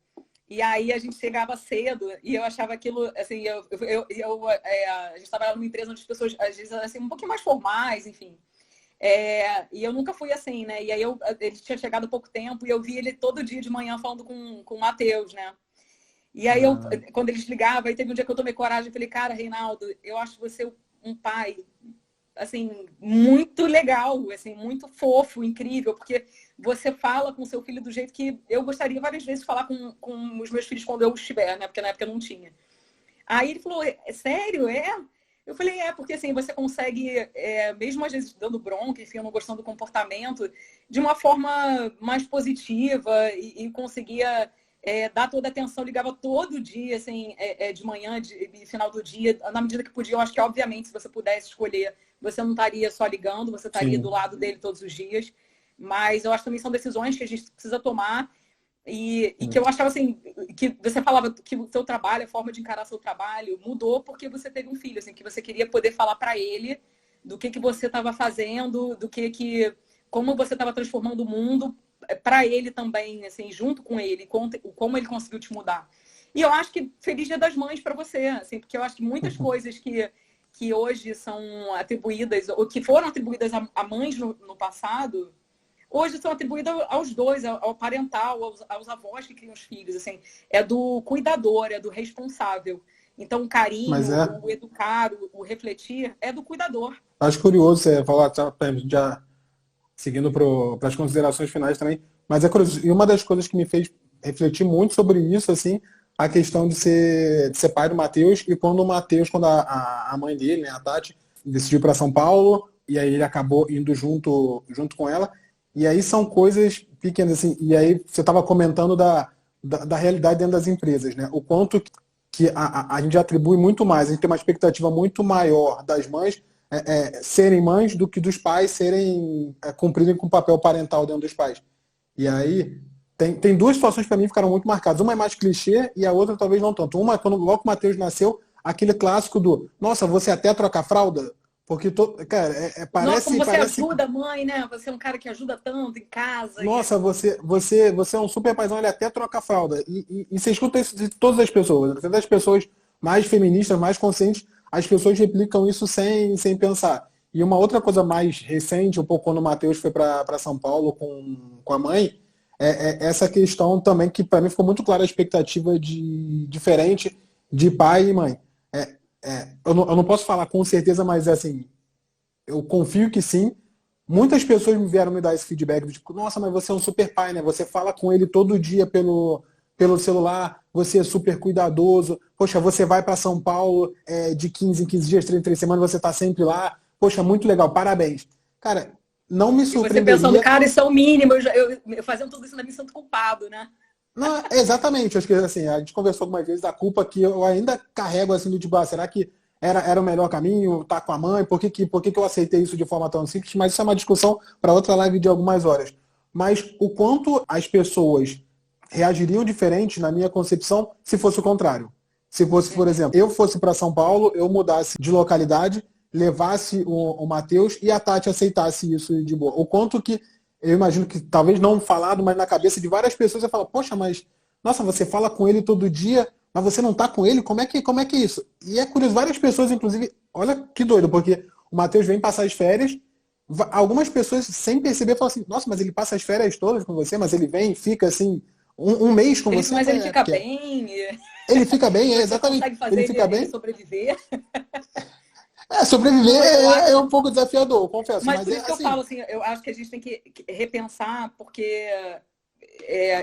E aí a gente chegava cedo e eu achava aquilo, assim, a gente trabalhava numa empresa onde as pessoas, às vezes, assim, um pouquinho mais formais, enfim. E eu nunca fui assim, né? E aí ele tinha chegado há pouco tempo e eu vi ele todo dia de manhã falando com o Matheus, né? E aí quando eles ligavam, aí teve um dia que eu tomei coragem e falei, cara, Reinaldo, eu acho você um pai, assim, muito legal, assim, muito fofo, incrível, porque você fala com seu filho do jeito que eu gostaria várias vezes de falar com os meus filhos quando eu estiver, né? Porque na época eu não tinha. Aí ele falou, sério? Eu falei, porque assim, você consegue, mesmo às vezes dando bronca, enfim, não gostando do comportamento, de uma forma mais positiva e conseguia dar toda a atenção, ligava todo dia, assim, de manhã e final do dia, na medida que podia. Eu acho que, obviamente, se você pudesse escolher, você não estaria só ligando, você estaria Sim. do lado dele todos os dias. Mas eu acho que também são decisões que a gente precisa tomar. E que eu achava assim, que você falava que o seu trabalho, a forma de encarar seu trabalho mudou porque você teve um filho, assim, que você queria poder falar para ele do que você estava fazendo, como você estava transformando o mundo para ele também, assim, junto com ele, como ele conseguiu te mudar. E eu acho que Feliz Dia das Mães para você, assim, porque eu acho que muitas coisas que hoje são atribuídas, ou que foram atribuídas a mães no passado, hoje são atribuídas aos dois, ao parental, aos avós que criam os filhos. Assim, é do cuidador, é do responsável. Então, o carinho, o educar, o refletir, é do cuidador. Acho curioso você falar, já seguindo para as considerações finais também, mas é curioso. E uma das coisas que me fez refletir muito sobre isso, assim, a questão de ser pai do Matheus, e quando a mãe dele, né, a Tati, decidiu para São Paulo, e aí ele acabou indo junto com ela. E aí são coisas pequenas, assim, e aí você estava comentando da realidade dentro das empresas, né? O quanto que a gente atribui muito mais, a gente tem uma expectativa muito maior das mães serem mães do que dos pais cumprirem com o papel parental dentro dos pais. E aí tem 2 situações para mim que ficaram muito marcadas. Uma é mais clichê e a outra talvez não tanto. Uma, quando logo o Matheus nasceu, aquele clássico do, nossa, você até troca fralda? Porque, cara, parece... Nossa, como você ajuda a mãe, né? Você é um cara que ajuda tanto em casa. Nossa, você é um super paizão, ele até troca fralda. E você escuta isso de todas as pessoas. Até das pessoas mais feministas, mais conscientes, as pessoas replicam isso sem pensar. E uma outra coisa mais recente, um pouco quando o Matheus foi para São Paulo com a mãe, essa questão também que para mim ficou muito clara a expectativa diferente de pai e mãe. Eu não posso falar com certeza, mas assim, eu confio que sim. Muitas pessoas me vieram me dar esse feedback de tipo, nossa, mas você é um super pai, né? Você fala com ele todo dia pelo celular, você é super cuidadoso. Poxa, você vai para São Paulo de 15 em 15 dias, 3 em 3 semanas, você está sempre lá. Poxa, muito legal, parabéns. Cara, não me surpreenderia... E você pensando, cara, isso é o mínimo, eu fazendo tudo isso ainda me sinto culpado, né? Não, exatamente, acho que assim, a gente conversou algumas vezes da culpa que eu ainda carrego assim do tipo, será que era o melhor caminho, estar com a mãe, por que eu aceitei isso de forma tão simples, mas isso é uma discussão para outra live de algumas horas. Mas o quanto as pessoas reagiriam diferente, na minha concepção, se fosse o contrário. Se fosse, por exemplo, eu fosse para São Paulo, eu mudasse de localidade, levasse o Matheus e a Tati aceitasse isso de boa. O quanto que, eu imagino que talvez não falado, mas na cabeça de várias pessoas, você fala, poxa, mas, nossa, você fala com ele todo dia, mas você não tá com ele? Como é que é isso? E é curioso, várias pessoas, inclusive, olha que doido, porque o Matheus vem passar as férias, algumas pessoas, sem perceber, falam assim, nossa, mas ele passa as férias todas com você, mas ele vem e fica assim, um mês com você. Mas ele fica bem. Ele fica bem, Você exatamente. consegue fazer Ele fica ele bem. sobreviver. Sobreviver é um pouco desafiador, confesso. Mas por isso que eu assim, falo, assim, eu acho que a gente tem que repensar, porque...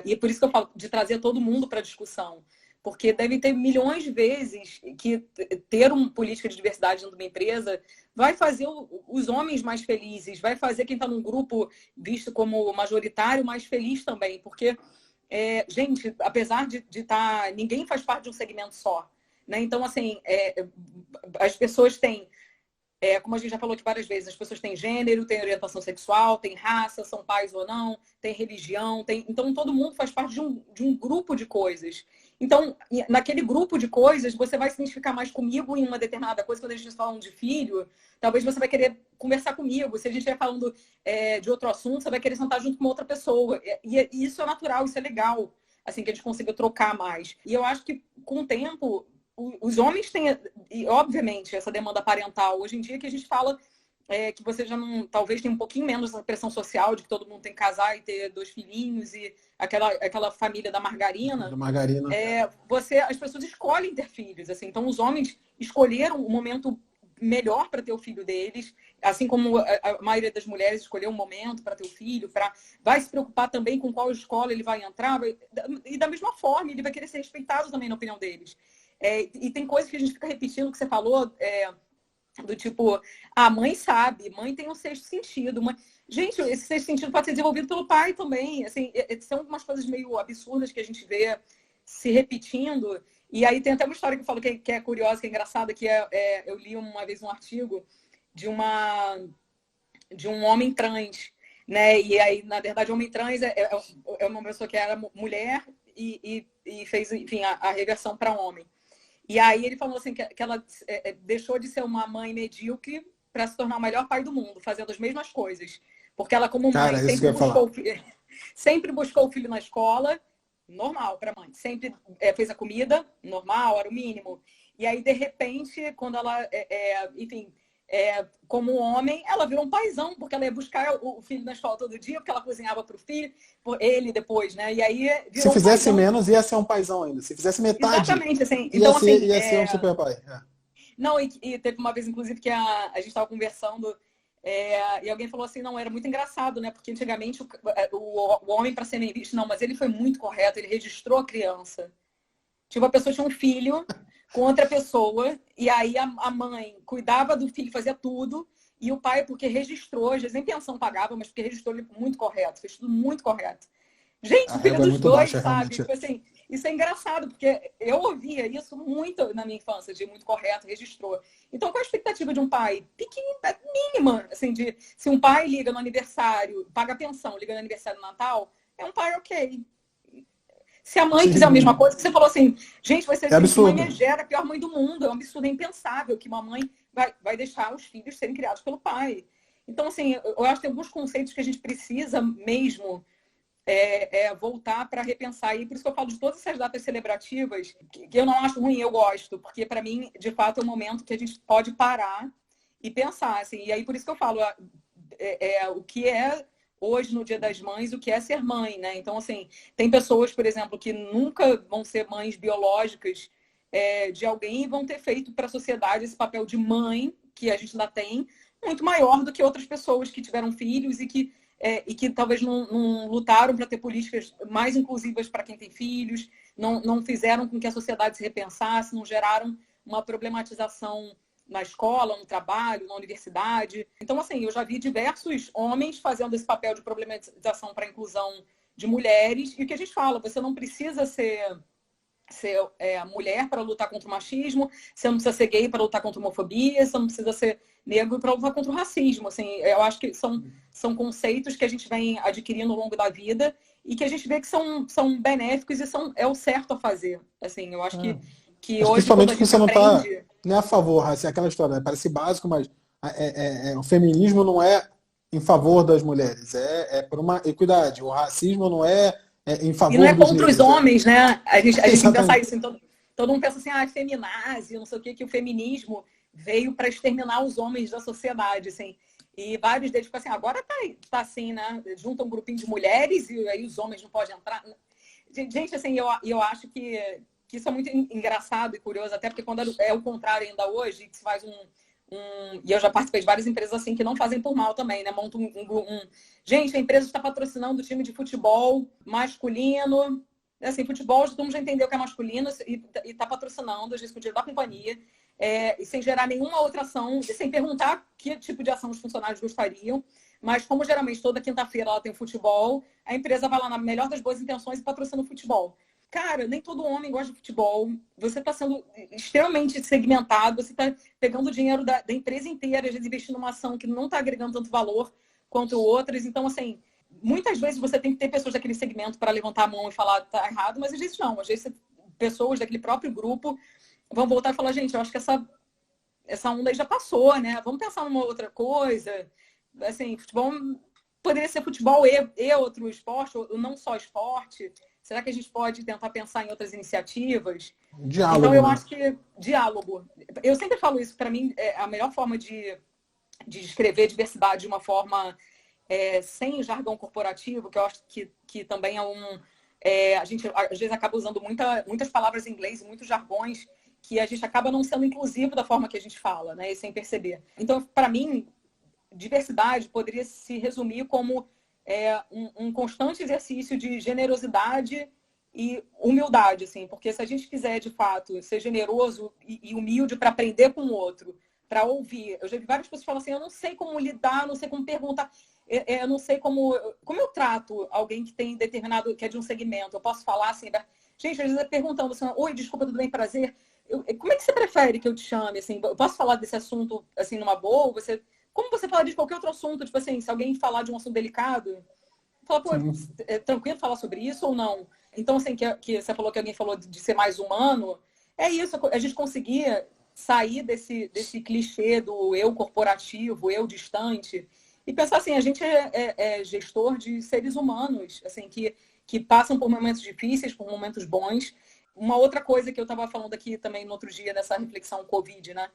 e é por isso que eu falo de trazer todo mundo para a discussão. Porque deve ter milhões de vezes que ter uma política de diversidade dentro de uma empresa vai fazer os homens mais felizes, vai fazer quem está num grupo visto como majoritário mais feliz também. Porque, gente, apesar de estar... ninguém faz parte de um segmento só. Né? Então, assim, as pessoas têm... como a gente já falou aqui várias vezes, as pessoas têm gênero, têm orientação sexual, têm raça, são pais ou não, têm religião, então todo mundo faz parte de um grupo de coisas. Então, naquele grupo de coisas, você vai se identificar mais comigo em uma determinada coisa. Quando a gente está falando de filho, talvez você vai querer conversar comigo. Se a gente estiver falando de outro assunto, você vai querer sentar junto com uma outra pessoa. E isso é natural, isso é legal, assim, que a gente consiga trocar mais. E eu acho que, com o tempo, os homens têm, e obviamente, essa demanda parental. Hoje em dia que a gente fala que você já não, talvez tenha um pouquinho menos essa pressão social de que todo mundo tem que casar e ter 2 filhinhos e aquela família da margarina. Da margarina. As pessoas escolhem ter filhos, assim. Então os homens escolheram o momento melhor para ter o filho deles, assim como a maioria das mulheres escolheu um momento para ter o filho, vai se preocupar também com qual escola ele vai entrar, e da mesma forma ele vai querer ser respeitado também na opinião deles. E tem coisas que a gente fica repetindo que você falou, do tipo, a mãe sabe, mãe tem um sexto sentido. Gente, esse sexto sentido pode ser desenvolvido pelo pai também. Assim, são algumas coisas meio absurdas que a gente vê se repetindo. E aí tem até uma história que eu falo que é curiosa, que é engraçada, que eu li uma vez um artigo de um homem trans, né? E aí, na verdade, o homem trans é uma pessoa que era mulher e fez, enfim, a reversão para homem. E aí ele falou assim que ela deixou de ser uma mãe medíocre para se tornar o melhor pai do mundo, fazendo as mesmas coisas. Porque ela, como mãe, sempre buscou o filho na escola, normal para a mãe. Sempre fez a comida, normal, era o mínimo. E aí, de repente, quando ela, enfim... como homem, ela virou um paizão, porque ela ia buscar o filho na escola todo dia, porque ela cozinhava para o filho, ele depois, né? E aí se fizesse menos, ia ser um paizão ainda. Se fizesse metade, exatamente, assim. Então, ia ser um super pai. Não, e teve uma vez, inclusive, que a gente estava conversando e alguém falou assim, não, era muito engraçado, né? Porque antigamente o homem, para ser bem visto, não, mas ele foi muito correto, ele registrou a criança. Tipo, a pessoa tinha um filho com outra pessoa, e aí a mãe cuidava do filho, fazia tudo, e o pai, porque registrou, às vezes nem pensão pagava, mas porque registrou ele muito correto, fez tudo muito correto. Gente, o filho dos dois, sabe? Tipo assim, isso é engraçado, porque eu ouvia isso muito na minha infância, de muito correto, registrou. Então, qual a expectativa de um pai? Pequena, mínima, assim, de se um pai liga no aniversário, paga pensão, liga no aniversário do Natal, é um pai ok. Se a mãe fizer a mesma coisa, que você falou assim, gente, vai ser uma megera, a pior mãe do mundo. É um absurdo, é impensável que uma mãe vai deixar os filhos serem criados pelo pai. Então, assim, eu acho que tem alguns conceitos que a gente precisa mesmo voltar para repensar. E por isso que eu falo de todas essas datas celebrativas, que eu não acho ruim, eu gosto. Porque, para mim, de fato, é um momento que a gente pode parar e pensar. Assim, e aí, por isso que eu falo, o que é... hoje, no Dia das Mães, o que é ser mãe, né? Então, assim, tem pessoas, por exemplo, que nunca vão ser mães biológicas de alguém e vão ter feito para a sociedade esse papel de mãe, que a gente ainda tem, muito maior do que outras pessoas que tiveram filhos e que talvez não lutaram para ter políticas mais inclusivas para quem tem filhos, não fizeram com que a sociedade se repensasse, não geraram uma problematização na escola, no trabalho, na universidade. Então, assim, eu já vi diversos homens fazendo esse papel de problematização para a inclusão de mulheres. E o que a gente fala, você não precisa ser ser mulher para lutar contra o machismo, você não precisa ser gay para lutar contra a homofobia, você não precisa ser negro para lutar contra o racismo. Assim, eu acho que são conceitos que a gente vem adquirindo ao longo da vida e que a gente vê que são benéficos e é o certo a fazer. Assim, eu acho que Mas hoje, quando principalmente a que gente você não está aprende... nem a favor, assim, aquela história, né? Parece básico, mas o feminismo não é em favor das mulheres, é por uma equidade. O racismo não é em E não favor é dos contra os negros. homens, né? A gente tem que pensar Exatamente. isso. Então, todo mundo pensa assim, é feminazi, não sei o quê, que o feminismo veio para exterminar os homens da sociedade, assim. E vários deles ficam assim, agora tá assim, né? Junta um grupinho de mulheres e aí os homens não podem entrar. Gente, assim, eu acho que isso é muito engraçado e curioso, até porque quando é o contrário ainda hoje, que se faz e eu já participei de várias empresas assim que não fazem por mal também, né? Monta Gente, a empresa está patrocinando o time de futebol masculino. Assim, futebol, todo mundo já entendeu que é masculino e está patrocinando, às vezes, com o dinheiro da companhia, e sem gerar nenhuma outra ação, sem perguntar que tipo de ação os funcionários gostariam. Mas, como geralmente toda quinta-feira ela tem futebol, a empresa vai lá na melhor das boas intenções e patrocina o futebol. Cara, nem todo homem gosta de futebol. Você está sendo extremamente segmentado, você está pegando o dinheiro da empresa inteira, às vezes investindo numa ação que não está agregando tanto valor quanto outras. Então, assim, muitas vezes você tem que ter pessoas daquele segmento para levantar a mão e falar tá errado, mas às vezes não. Às vezes pessoas daquele próprio grupo vão voltar e falar, gente, eu acho que essa onda aí já passou, né? Vamos pensar numa outra coisa. Assim, futebol poderia ser futebol e outro esporte, ou não só esporte. Será que a gente pode tentar pensar em outras iniciativas? Diálogo, Então, eu né? acho que diálogo. Eu sempre falo isso, para mim, é a melhor forma de descrever diversidade de uma forma sem jargão corporativo, que eu acho que também a gente, às vezes, acaba usando muitas palavras em inglês e muitos jargões que a gente acaba não sendo inclusivo da forma que a gente fala, né? E sem perceber. Então, para mim, diversidade poderia se resumir como um constante exercício de generosidade e humildade, assim, porque se a gente quiser, de fato, ser generoso e humilde para aprender com o outro, para ouvir. Eu já vi várias pessoas que falam assim, eu não sei como lidar, não sei como perguntar, eu não sei como eu trato alguém que tem determinado, que é de um segmento. Eu posso falar assim, gente, às vezes é perguntando assim, oi, desculpa, tudo bem, prazer. Como é que você prefere que eu te chame? Assim, eu posso falar desse assunto assim numa boa? Como você fala de qualquer outro assunto? Tipo assim, se alguém falar de um assunto delicado, fala, pô, Sim. é tranquilo falar sobre isso ou não? Então, assim, que você falou que alguém falou de ser mais humano, é isso, a gente conseguia sair desse clichê do eu corporativo, eu distante, e pensar assim, a gente é gestor de seres humanos, assim, que passam por momentos difíceis, por momentos bons. Uma outra coisa que eu estava falando aqui também no outro dia, nessa reflexão Covid, né?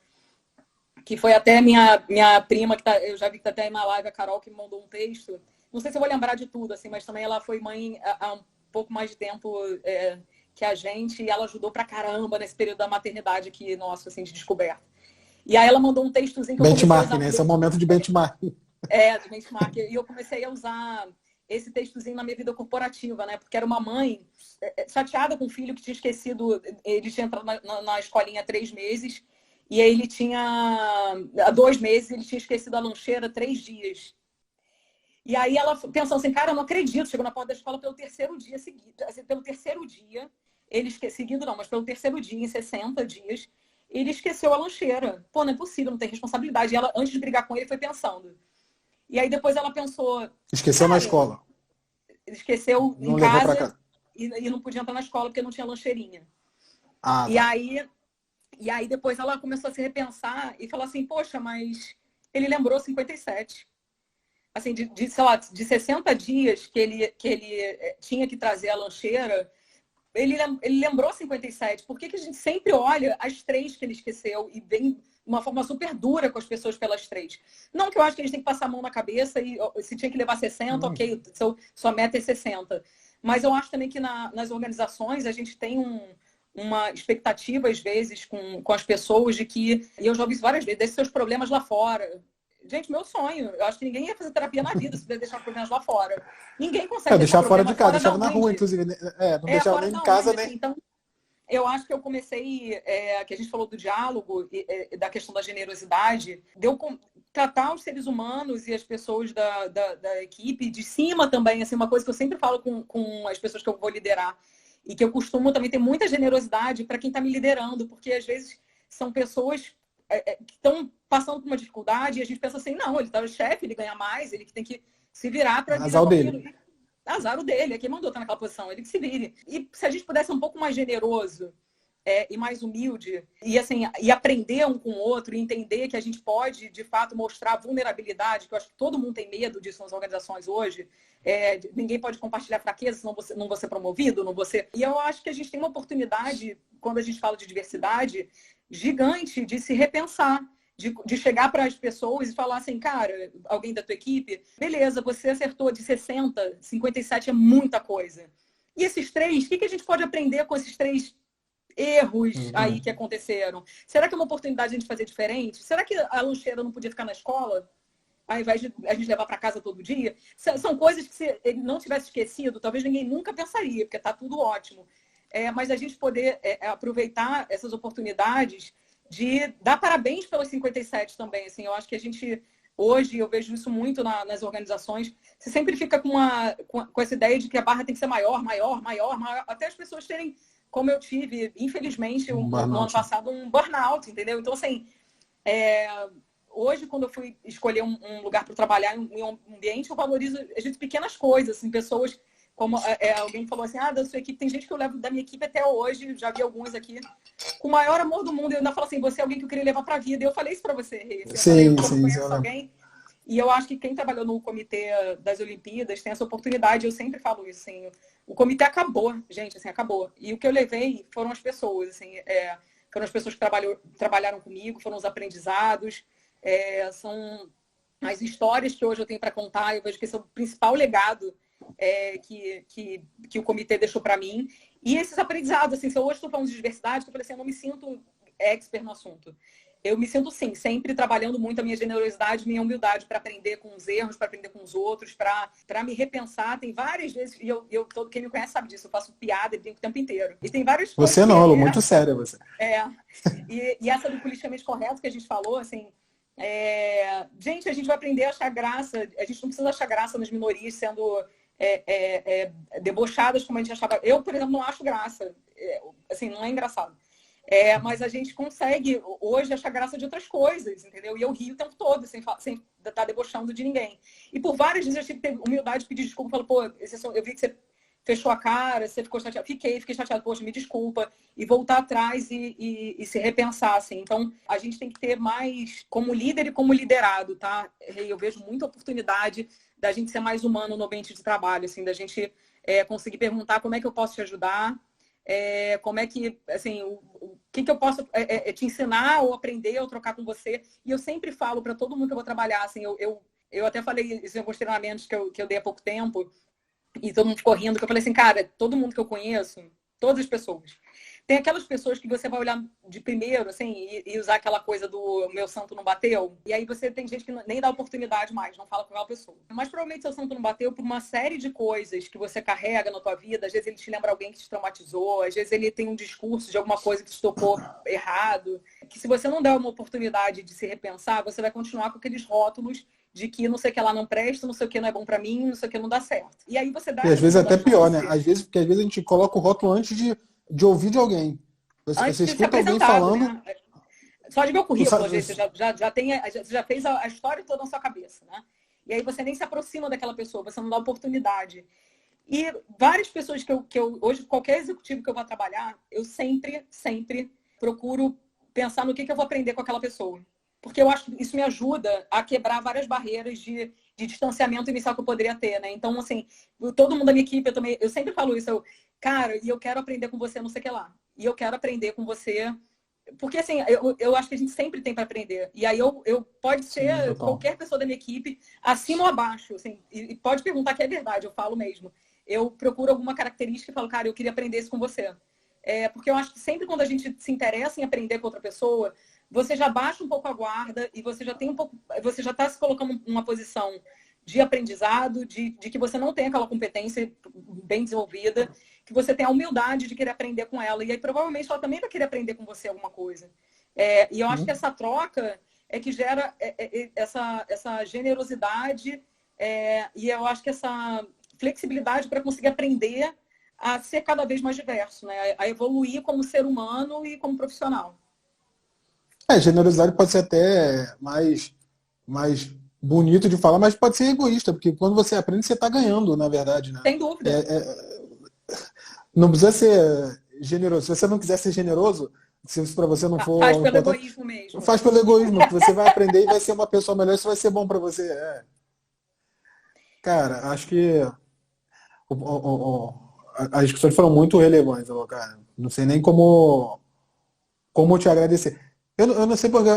Que foi até minha prima, eu já vi que tá até aí na live, a Carol, que me mandou um texto. Não sei se eu vou lembrar de tudo, assim, mas também ela foi mãe há um pouco mais de tempo que a gente, e ela ajudou pra caramba nesse período da maternidade aqui, nosso, assim, de descoberta. E aí ela mandou um textozinho que eu comecei a Benchmark, usar né? Esse é o momento de benchmark. do benchmark. E eu comecei a usar esse textozinho na minha vida corporativa, né? Porque era uma mãe chateada com o filho que tinha esquecido, ele tinha entrado na escolinha há 3 meses, e aí ele tinha, há 2 meses, ele tinha esquecido a lancheira 3 dias. E aí ela pensou assim, cara, eu não acredito, chegou na porta da escola pelo terceiro dia seguido, assim, pelo terceiro dia, ele seguido não, mas pelo terceiro dia, em 60 dias, ele esqueceu a lancheira. Pô, não é possível, não tem responsabilidade. E ela, antes de brigar com ele, foi pensando. E aí depois ela pensou, Esqueceu na cara, escola. ele esqueceu em Não levou para casa casa. e não podia entrar na escola porque não tinha lancheirinha. Ah, E tá. aí depois ela começou a se repensar e falar assim, poxa, mas ele lembrou 57. Assim, sei lá, de 60 dias que ele tinha que trazer a lancheira, ele lembrou 57. Por que a gente sempre olha as 3 que ele esqueceu e vem de uma forma super dura com as pessoas pelas 3? Não que eu acho que a gente tem que passar a mão na cabeça e se tinha que levar 60, ok, sua meta é 60. Mas eu acho também que nas organizações a gente tem uma expectativa, às vezes, com as pessoas de que, e eu já ouvi isso várias vezes, desses seus problemas lá fora. Gente, meu sonho. Eu acho que ninguém ia fazer terapia na vida se puder deixar os problemas lá fora. Ninguém consegue deixar Deixava fora de problemas casa, fora da deixava na rua, onde? inclusive. Não deixava Fora nem em da casa, onde, nem. assim. Então, eu acho que eu comecei, que a gente falou do diálogo, da questão da generosidade, de eu tratar os seres humanos e as pessoas da equipe de cima também, assim, uma coisa que eu sempre falo com as pessoas que eu vou liderar. e que eu costumo também ter muita generosidade para quem está me liderando, porque às vezes são pessoas que estão passando por uma dificuldade e a gente pensa assim, não, ele tá o chefe, ele ganha mais, ele que tem que se virar para lidar com aquilo. Azar o dele, é quem mandou estar naquela posição, ele que se vire. E se a gente pudesse ser um pouco mais generoso e mais humilde, e assim, e aprender um com o outro, e entender que a gente pode, de fato, mostrar vulnerabilidade, que eu acho que todo mundo tem medo disso nas organizações hoje. Ninguém pode compartilhar fraqueza, senão não vou ser promovido, não vou ser... E eu acho que a gente tem uma oportunidade, quando a gente fala de diversidade, gigante de se repensar. De chegar para as pessoas e falar assim, cara, alguém da tua equipe, beleza, você acertou de 60, 57 é muita coisa. E esses 3, o que a gente pode aprender com esses 3 erros aí que aconteceram? Será que é uma oportunidade de a gente fazer diferente? Será que a lancheira não podia ficar na escola, ao invés de a gente levar para casa todo dia? São coisas que, se ele não tivesse esquecido, talvez ninguém nunca pensaria, porque está tudo ótimo. Mas a gente poder aproveitar essas oportunidades de dar parabéns pelos 57 também. Assim, eu acho que a gente, hoje, eu vejo isso muito nas organizações, você sempre fica com essa ideia de que a barra tem que ser maior, maior, maior, maior, até as pessoas terem, como eu tive, infelizmente, no ano passado, um burnout, entendeu? Então, assim, hoje, quando eu fui escolher um lugar para trabalhar em um ambiente, eu valorizo, às vezes, pequenas coisas, assim, pessoas... Como alguém falou assim, da sua equipe, tem gente que eu levo da minha equipe até hoje, já vi alguns aqui, com o maior amor do mundo. Eu ainda falo assim, você é alguém que eu queria levar para a vida. Eu falei isso para você, Rê. Sim, eu conheço alguém. E eu acho que quem trabalhou no comitê das Olimpíadas tem essa oportunidade. Eu sempre falo isso, assim, o comitê acabou, gente, assim, acabou. E o que eu levei foram as pessoas, assim, foram as pessoas que trabalharam comigo, foram os aprendizados, são as histórias que hoje eu tenho para contar. Eu vejo que esse é o principal legado que o comitê deixou para mim. E esses aprendizados, assim, se eu hoje estou falando de diversidade, eu falei assim, eu não me sinto expert no assunto. Eu me sinto, sim, sempre trabalhando muito a minha generosidade, minha humildade para aprender com os erros, para aprender com os outros, para me repensar. Tem várias vezes, e todo quem me conhece sabe disso, eu faço piada e brinco o tempo inteiro. E tem várias coisas. Você não, muito séria você. E essa do politicamente correto que a gente falou, assim, gente, a gente vai aprender a achar graça, a gente não precisa achar graça nas minorias sendo debochadas como a gente achava. Eu, por exemplo, não acho graça. Assim, não é engraçado. Mas a gente consegue hoje achar graça de outras coisas, entendeu? E eu rio o tempo todo, sem estar debochando de ninguém. E por várias vezes eu tive que ter humildade de pedir desculpa. Falo, pô, eu vi que você fechou a cara, você ficou chateado. Fiquei chateado, poxa, me desculpa. E voltar atrás e se repensar, assim. Então, a gente tem que ter mais como líder e como liderado, tá? Eu vejo muita oportunidade da gente ser mais humano no ambiente de trabalho, assim, da gente conseguir perguntar como é que eu posso te ajudar, como é que, assim, o que eu posso te ensinar ou aprender ou trocar com você. E eu sempre falo para todo mundo que eu vou trabalhar, assim, eu até falei isso em alguns treinamentos que eu dei há pouco tempo, e todo mundo ficou rindo, que eu falei assim, cara, todo mundo que eu conheço, todas as pessoas, tem aquelas pessoas que você vai olhar de primeiro, assim, e usar aquela coisa do meu santo não bateu. E aí você tem gente que nem dá oportunidade mais, não fala com aquela pessoa. Mas provavelmente seu santo não bateu por uma série de coisas que você carrega na tua vida. Às vezes ele te lembra alguém que te traumatizou, às vezes ele tem um discurso de alguma coisa que te tocou errado. Que se você não der uma oportunidade de se repensar, você vai continuar com aqueles rótulos de que não sei o que lá não presta, não sei o que não é bom pra mim, não sei o que não dá certo. E aí você dá... E às vezes até pior, né? Porque às vezes a gente coloca o rótulo antes de ouvir de alguém. Você escuta alguém falando... Né? Só de ver o currículo, às vezes, você já fez a história toda na sua cabeça, né? E aí você nem se aproxima daquela pessoa, você não dá oportunidade. E várias pessoas que eu hoje, qualquer executivo que eu vou trabalhar, eu sempre procuro pensar no que eu vou aprender com aquela pessoa. Porque eu acho que isso me ajuda a quebrar várias barreiras de distanciamento inicial que eu poderia ter, né? Então, assim, todo mundo da minha equipe, eu sempre falo isso, cara, e eu quero aprender com você não sei o que lá. E eu quero aprender com você... Porque, assim, eu acho que a gente sempre tem para aprender. E aí pode ser qualquer pessoa da minha equipe, acima ou abaixo, assim, e pode perguntar que é verdade, eu falo mesmo. Eu procuro alguma característica e falo, cara, eu queria aprender isso com você. Porque eu acho que sempre quando a gente se interessa em aprender com outra pessoa, você já baixa um pouco a guarda e você já tem você já está se colocando numa posição de aprendizado, de que você não tem aquela competência bem desenvolvida, que você tem a humildade de querer aprender com ela. E aí, provavelmente, ela também vai querer aprender com você alguma coisa. E eu acho que essa troca é que gera essa generosidade e eu acho que essa flexibilidade para conseguir aprender a ser cada vez mais diverso, né? A evoluir como ser humano e como profissional. Generosidade pode ser até mais bonito de falar, mas pode ser egoísta, porque quando você aprende, você está ganhando, na verdade, né? Sem dúvida. Não precisa ser generoso. Se você não quiser ser generoso, se isso para você não Faz for pelo importante, egoísmo mesmo. faz pelo egoísmo, que você vai aprender e vai ser uma pessoa melhor, isso vai ser bom para você. Cara, acho que as discussões foram muito relevantes, cara. Não sei nem como te agradecer. Eu não sei porque.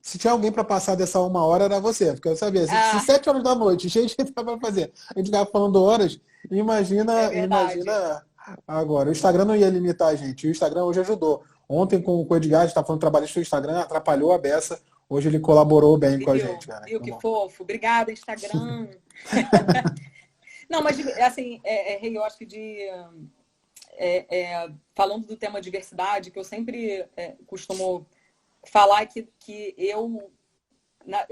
Se tinha alguém para passar dessa 1 hora, era você. Porque eu sabia, se 7 horas da noite, cheio de coisa para fazer, a gente ficava falando horas, É verdade. imagina agora. O Instagram não ia limitar a gente. O Instagram hoje ajudou. Ontem com o Edgar, a gente estava falando trabalhista do Instagram, atrapalhou a beça. Hoje ele colaborou bem com a gente, cara. Viu que fofo. Obrigada, Instagram. Não, mas assim, eu acho que falando do tema diversidade, que eu sempre costumo falar que eu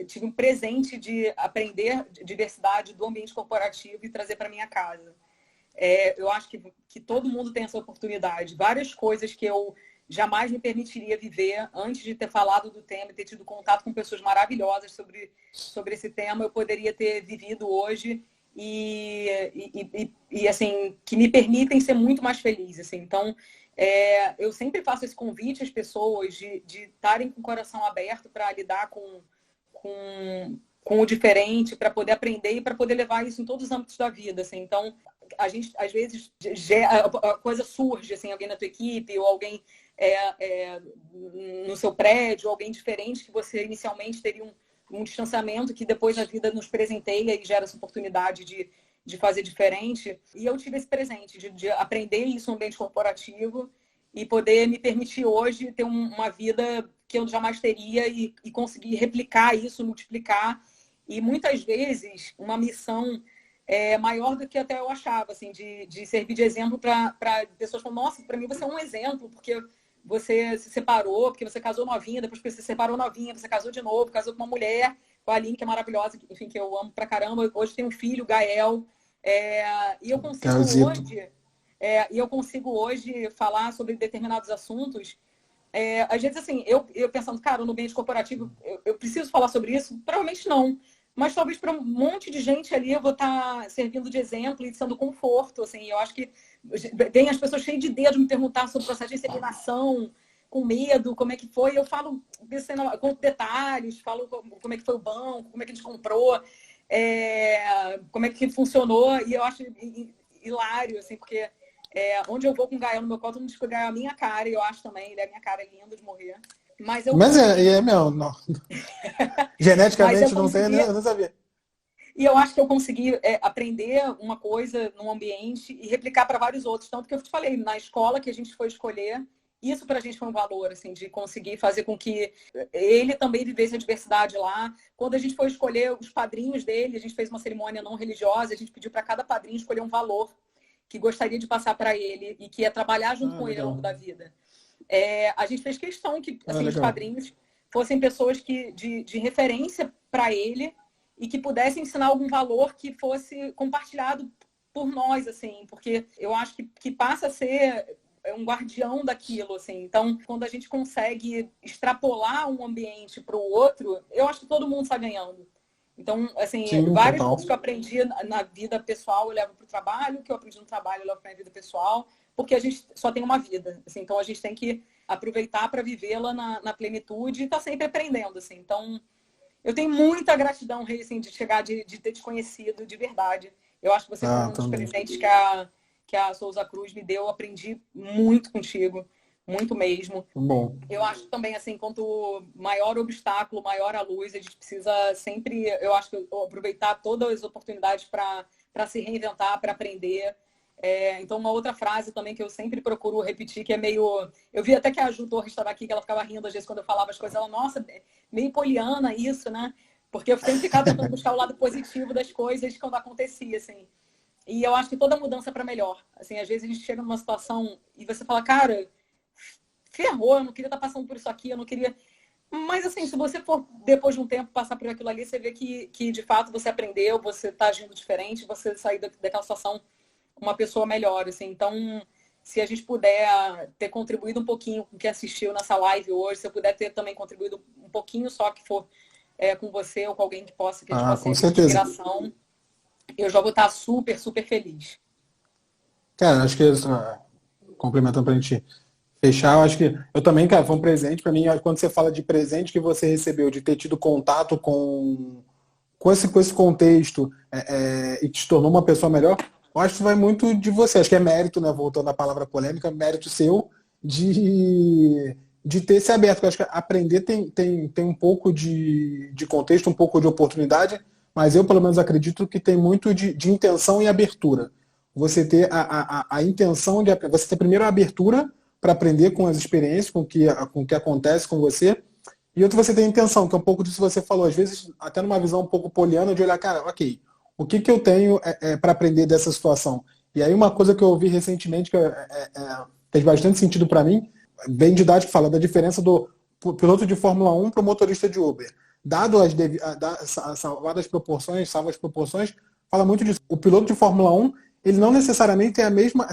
tive um presente de aprender diversidade do ambiente corporativo e trazer para minha casa. Eu acho que todo mundo tem essa oportunidade. Várias coisas que eu jamais me permitiria viver antes de ter falado do tema e ter tido contato com pessoas maravilhosas sobre esse tema, eu poderia ter vivido hoje e assim, que me permitem ser muito mais feliz. Assim. Então, eu sempre faço esse convite às pessoas de estarem com o coração aberto para lidar com o diferente, para poder aprender e para poder levar isso em todos os âmbitos da vida. Assim. Então, a gente, às vezes, a coisa surge, assim, alguém na tua equipe ou alguém no seu prédio, alguém diferente que você inicialmente teria um distanciamento que depois a vida nos presenteia e gera essa oportunidade de fazer diferente. E eu tive esse presente de aprender isso no ambiente corporativo e poder me permitir hoje ter uma vida que eu jamais teria e conseguir replicar isso, multiplicar. E muitas vezes uma missão maior do que até eu achava, assim, de servir de exemplo para pessoas que falam, nossa, para mim você é um exemplo, porque você se separou, porque você casou novinha, depois que você se separou novinha, você casou de novo, casou com uma mulher, com a Aline, que é maravilhosa, enfim, que eu amo pra caramba. Hoje tem um filho, Gael. E eu consigo hoje falar sobre determinados assuntos. Às vezes, assim, eu pensando, cara, no ambiente corporativo, eu preciso falar sobre isso? Provavelmente não. Mas talvez para um monte de gente ali eu vou estar servindo de exemplo e sendo conforto. Assim, eu acho que vem as pessoas cheias de dedo me perguntar sobre o processo de inseminação, com medo, como é que foi. Eu falo, conto detalhes, falo como é que foi o banco, como é que a gente comprou, como é que funcionou. E eu acho hilário, assim, porque onde eu vou com o Gael no meu colo, todo mundo diz que o Gael é a minha cara, e eu acho também, ele é a minha cara, é lindo de morrer. Mas meu, não. Geneticamente não tem, eu não sabia. E eu acho que eu consegui aprender uma coisa num ambiente e replicar para vários outros. Tanto que eu te falei, na escola que a gente foi escolher, isso para a gente foi um valor, assim, de conseguir fazer com que ele também vivesse a diversidade lá. Quando a gente foi escolher os padrinhos dele, a gente fez uma cerimônia não religiosa, a gente pediu para cada padrinho escolher um valor que gostaria de passar para ele e que ia trabalhar junto com ele ao longo da vida. A gente fez questão que os padrinhos fossem pessoas de referência para ele e que pudessem ensinar algum valor que fosse compartilhado por nós, assim, porque eu acho que passa a ser um guardião daquilo, assim. Então, quando a gente consegue extrapolar um ambiente para o outro, eu acho que todo mundo está ganhando. Então, assim, várias coisas que eu aprendi na vida pessoal eu levo para o trabalho, que eu aprendi no trabalho eu levo para a vida pessoal, porque a gente só tem uma vida, assim, então a gente tem que aproveitar para vivê-la na plenitude e estar sempre aprendendo, assim. Então, eu tenho muita gratidão, Rei, assim, de chegar, de ter te conhecido de verdade. Eu acho que você foi um dos presentes que a Souza Cruz me deu. Eu aprendi muito contigo, muito mesmo. Bom. Eu acho também, assim, quanto maior o obstáculo, maior a luz, a gente precisa sempre, eu acho que aproveitar todas as oportunidades para se reinventar, para aprender. Então, uma outra frase também que eu sempre procuro repetir, que é meio... Eu vi até que a Ju Torres estava aqui, que ela ficava rindo às vezes quando eu falava as coisas. Ela, nossa, meio poliana isso, né? Porque eu sempre ficava tentando buscar o lado positivo das coisas quando acontecia, assim. E eu acho que toda mudança é para melhor. Assim, às vezes a gente chega numa situação e você fala, cara, ferrou, eu não queria estar passando por isso aqui, eu não queria... Mas, assim, se você for, depois de um tempo, passar por aquilo ali, você vê que de fato, você aprendeu, você está agindo diferente, você sair daquela situação uma pessoa melhor, assim. Então, se a gente puder ter contribuído um pouquinho com quem assistiu nessa live hoje, se eu puder ter também contribuído um pouquinho só que for com você ou com alguém que a gente possa Com servir de certeza. inspiração, eu já vou estar super, super feliz. Cara, acho que complementando pra gente fechar, eu acho que eu também, cara, foi um presente para mim. Quando você fala de presente que você recebeu, de ter tido contato com esse contexto e te tornou uma pessoa melhor, eu acho que vai muito de você. Acho que é mérito, né? Voltando à palavra polêmica, mérito seu de ter se aberto. Eu acho que aprender tem um pouco de contexto, um pouco de oportunidade, mas eu, pelo menos, acredito que tem muito de intenção e abertura. Você ter a intenção de... Você ter primeiro a abertura para aprender com as experiências, com o que acontece com você, e outro você tem a intenção, que é um pouco disso que você falou, às vezes até numa visão um pouco poliana, de olhar, cara, ok, o que eu tenho para aprender dessa situação? E aí uma coisa que eu ouvi recentemente, que fez bastante sentido para mim, bem didático, fala da diferença do piloto de Fórmula 1 para o motorista de Uber. Dado salvadas proporções, fala muito disso. O piloto de Fórmula 1, ele não necessariamente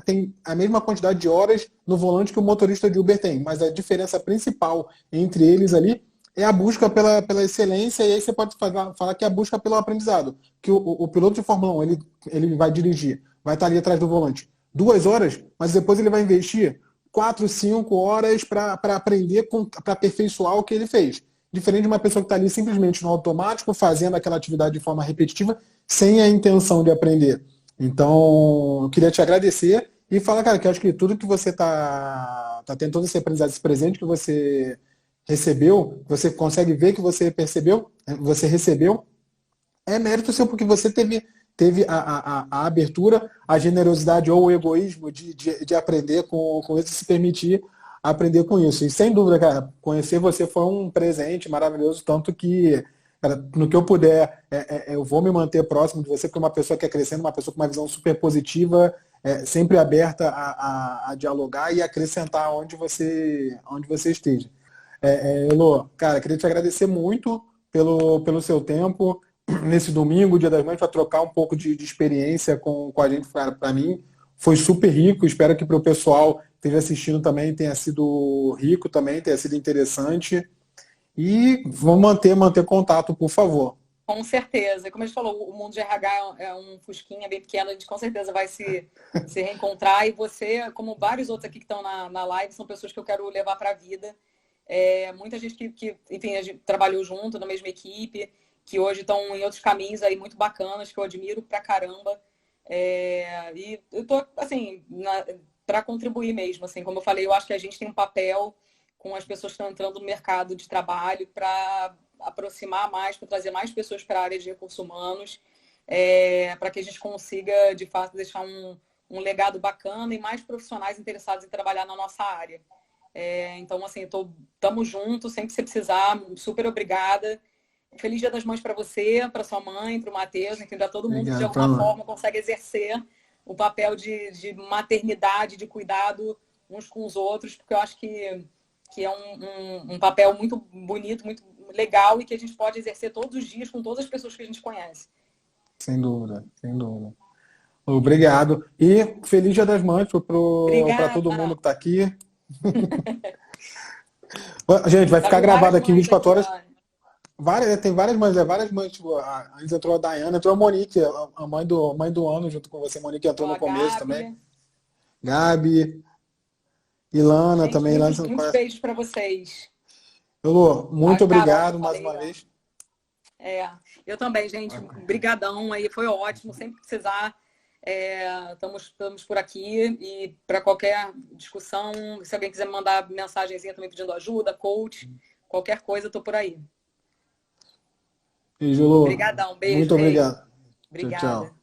tem a mesma quantidade de horas no volante que o motorista de Uber tem, mas a diferença principal entre eles ali é a busca pela excelência, e aí você pode falar que é a busca pelo aprendizado. Que o piloto de Fórmula 1, ele vai dirigir, vai estar ali atrás do volante 2 horas, mas depois ele vai investir 4, 5 horas para aprender, para aperfeiçoar o que ele fez. Diferente de uma pessoa que está ali simplesmente no automático, fazendo aquela atividade de forma repetitiva, sem a intenção de aprender. Então, eu queria te agradecer e falar, cara, que eu acho que tudo que você tá tendo, todo esse aprendizado, esse presente que você recebeu, você consegue ver que você percebeu, você recebeu, é mérito seu, porque você teve a abertura, a generosidade ou o egoísmo de aprender com isso, se permitir aprender com isso. E sem dúvida, cara, conhecer você foi um presente maravilhoso, tanto que, cara, no que eu puder, eu vou me manter próximo de você, porque uma pessoa que é crescendo, uma pessoa com uma visão super positiva, sempre aberta a dialogar e acrescentar onde você esteja. Elô, cara, queria te agradecer muito pelo seu tempo nesse domingo, Dia das Mães, para trocar um pouco de experiência com a gente, cara, para mim foi super rico. Espero que para o pessoal que esteja assistindo também tenha sido rico, também tenha sido interessante. E vamos manter contato, por favor. Com certeza. Como a gente falou, o mundo de RH é um fusquinha bem pequeno, a gente com certeza vai se reencontrar. E você, como vários outros aqui que estão na live, são pessoas que eu quero levar para a vida. Muita gente que, enfim, a gente trabalhou junto na mesma equipe, que hoje estão em outros caminhos aí muito bacanas, que eu admiro pra caramba. E eu tô, assim, para contribuir mesmo, assim, como eu falei, eu acho que a gente tem um papel com as pessoas que estão entrando no mercado de trabalho para aproximar mais, para trazer mais pessoas para a área de recursos humanos, para que a gente consiga, de fato, deixar um legado bacana e mais profissionais interessados em trabalhar na nossa área. Então, assim, estamos juntos, sempre que você precisar, super obrigada. Feliz Dia das Mães para você, para sua mãe, para o Matheus, enfim, para todo mundo que de alguma forma consegue exercer o papel de maternidade, de cuidado uns com os outros, porque eu acho que é um papel muito bonito, muito legal e que a gente pode exercer todos os dias com todas as pessoas que a gente conhece. Sem dúvida, sem dúvida. Obrigado. E feliz Dia das Mães para todo mundo que está aqui. Gente, vai ficar gravado aqui 24 horas. Tem várias mães. Tipo, antes entrou a Dayana, entrou a Monique, a mãe do ano, junto com você. Monique entrou no começo Gabi também. Gabi, Ilana, gente, também. Muitos beijos para vocês. Elô, muito obrigado mais uma vez. Eu também, gente. Brigadão aí, foi ótimo. Sempre que precisar, estamos por aqui. E para qualquer discussão, se alguém quiser me mandar mensagenzinha também pedindo ajuda, coach, qualquer coisa, eu tô por aí. Beijo, Elô. Obrigadão, beijo. Muito obrigado. Obrigada. Tchau, tchau.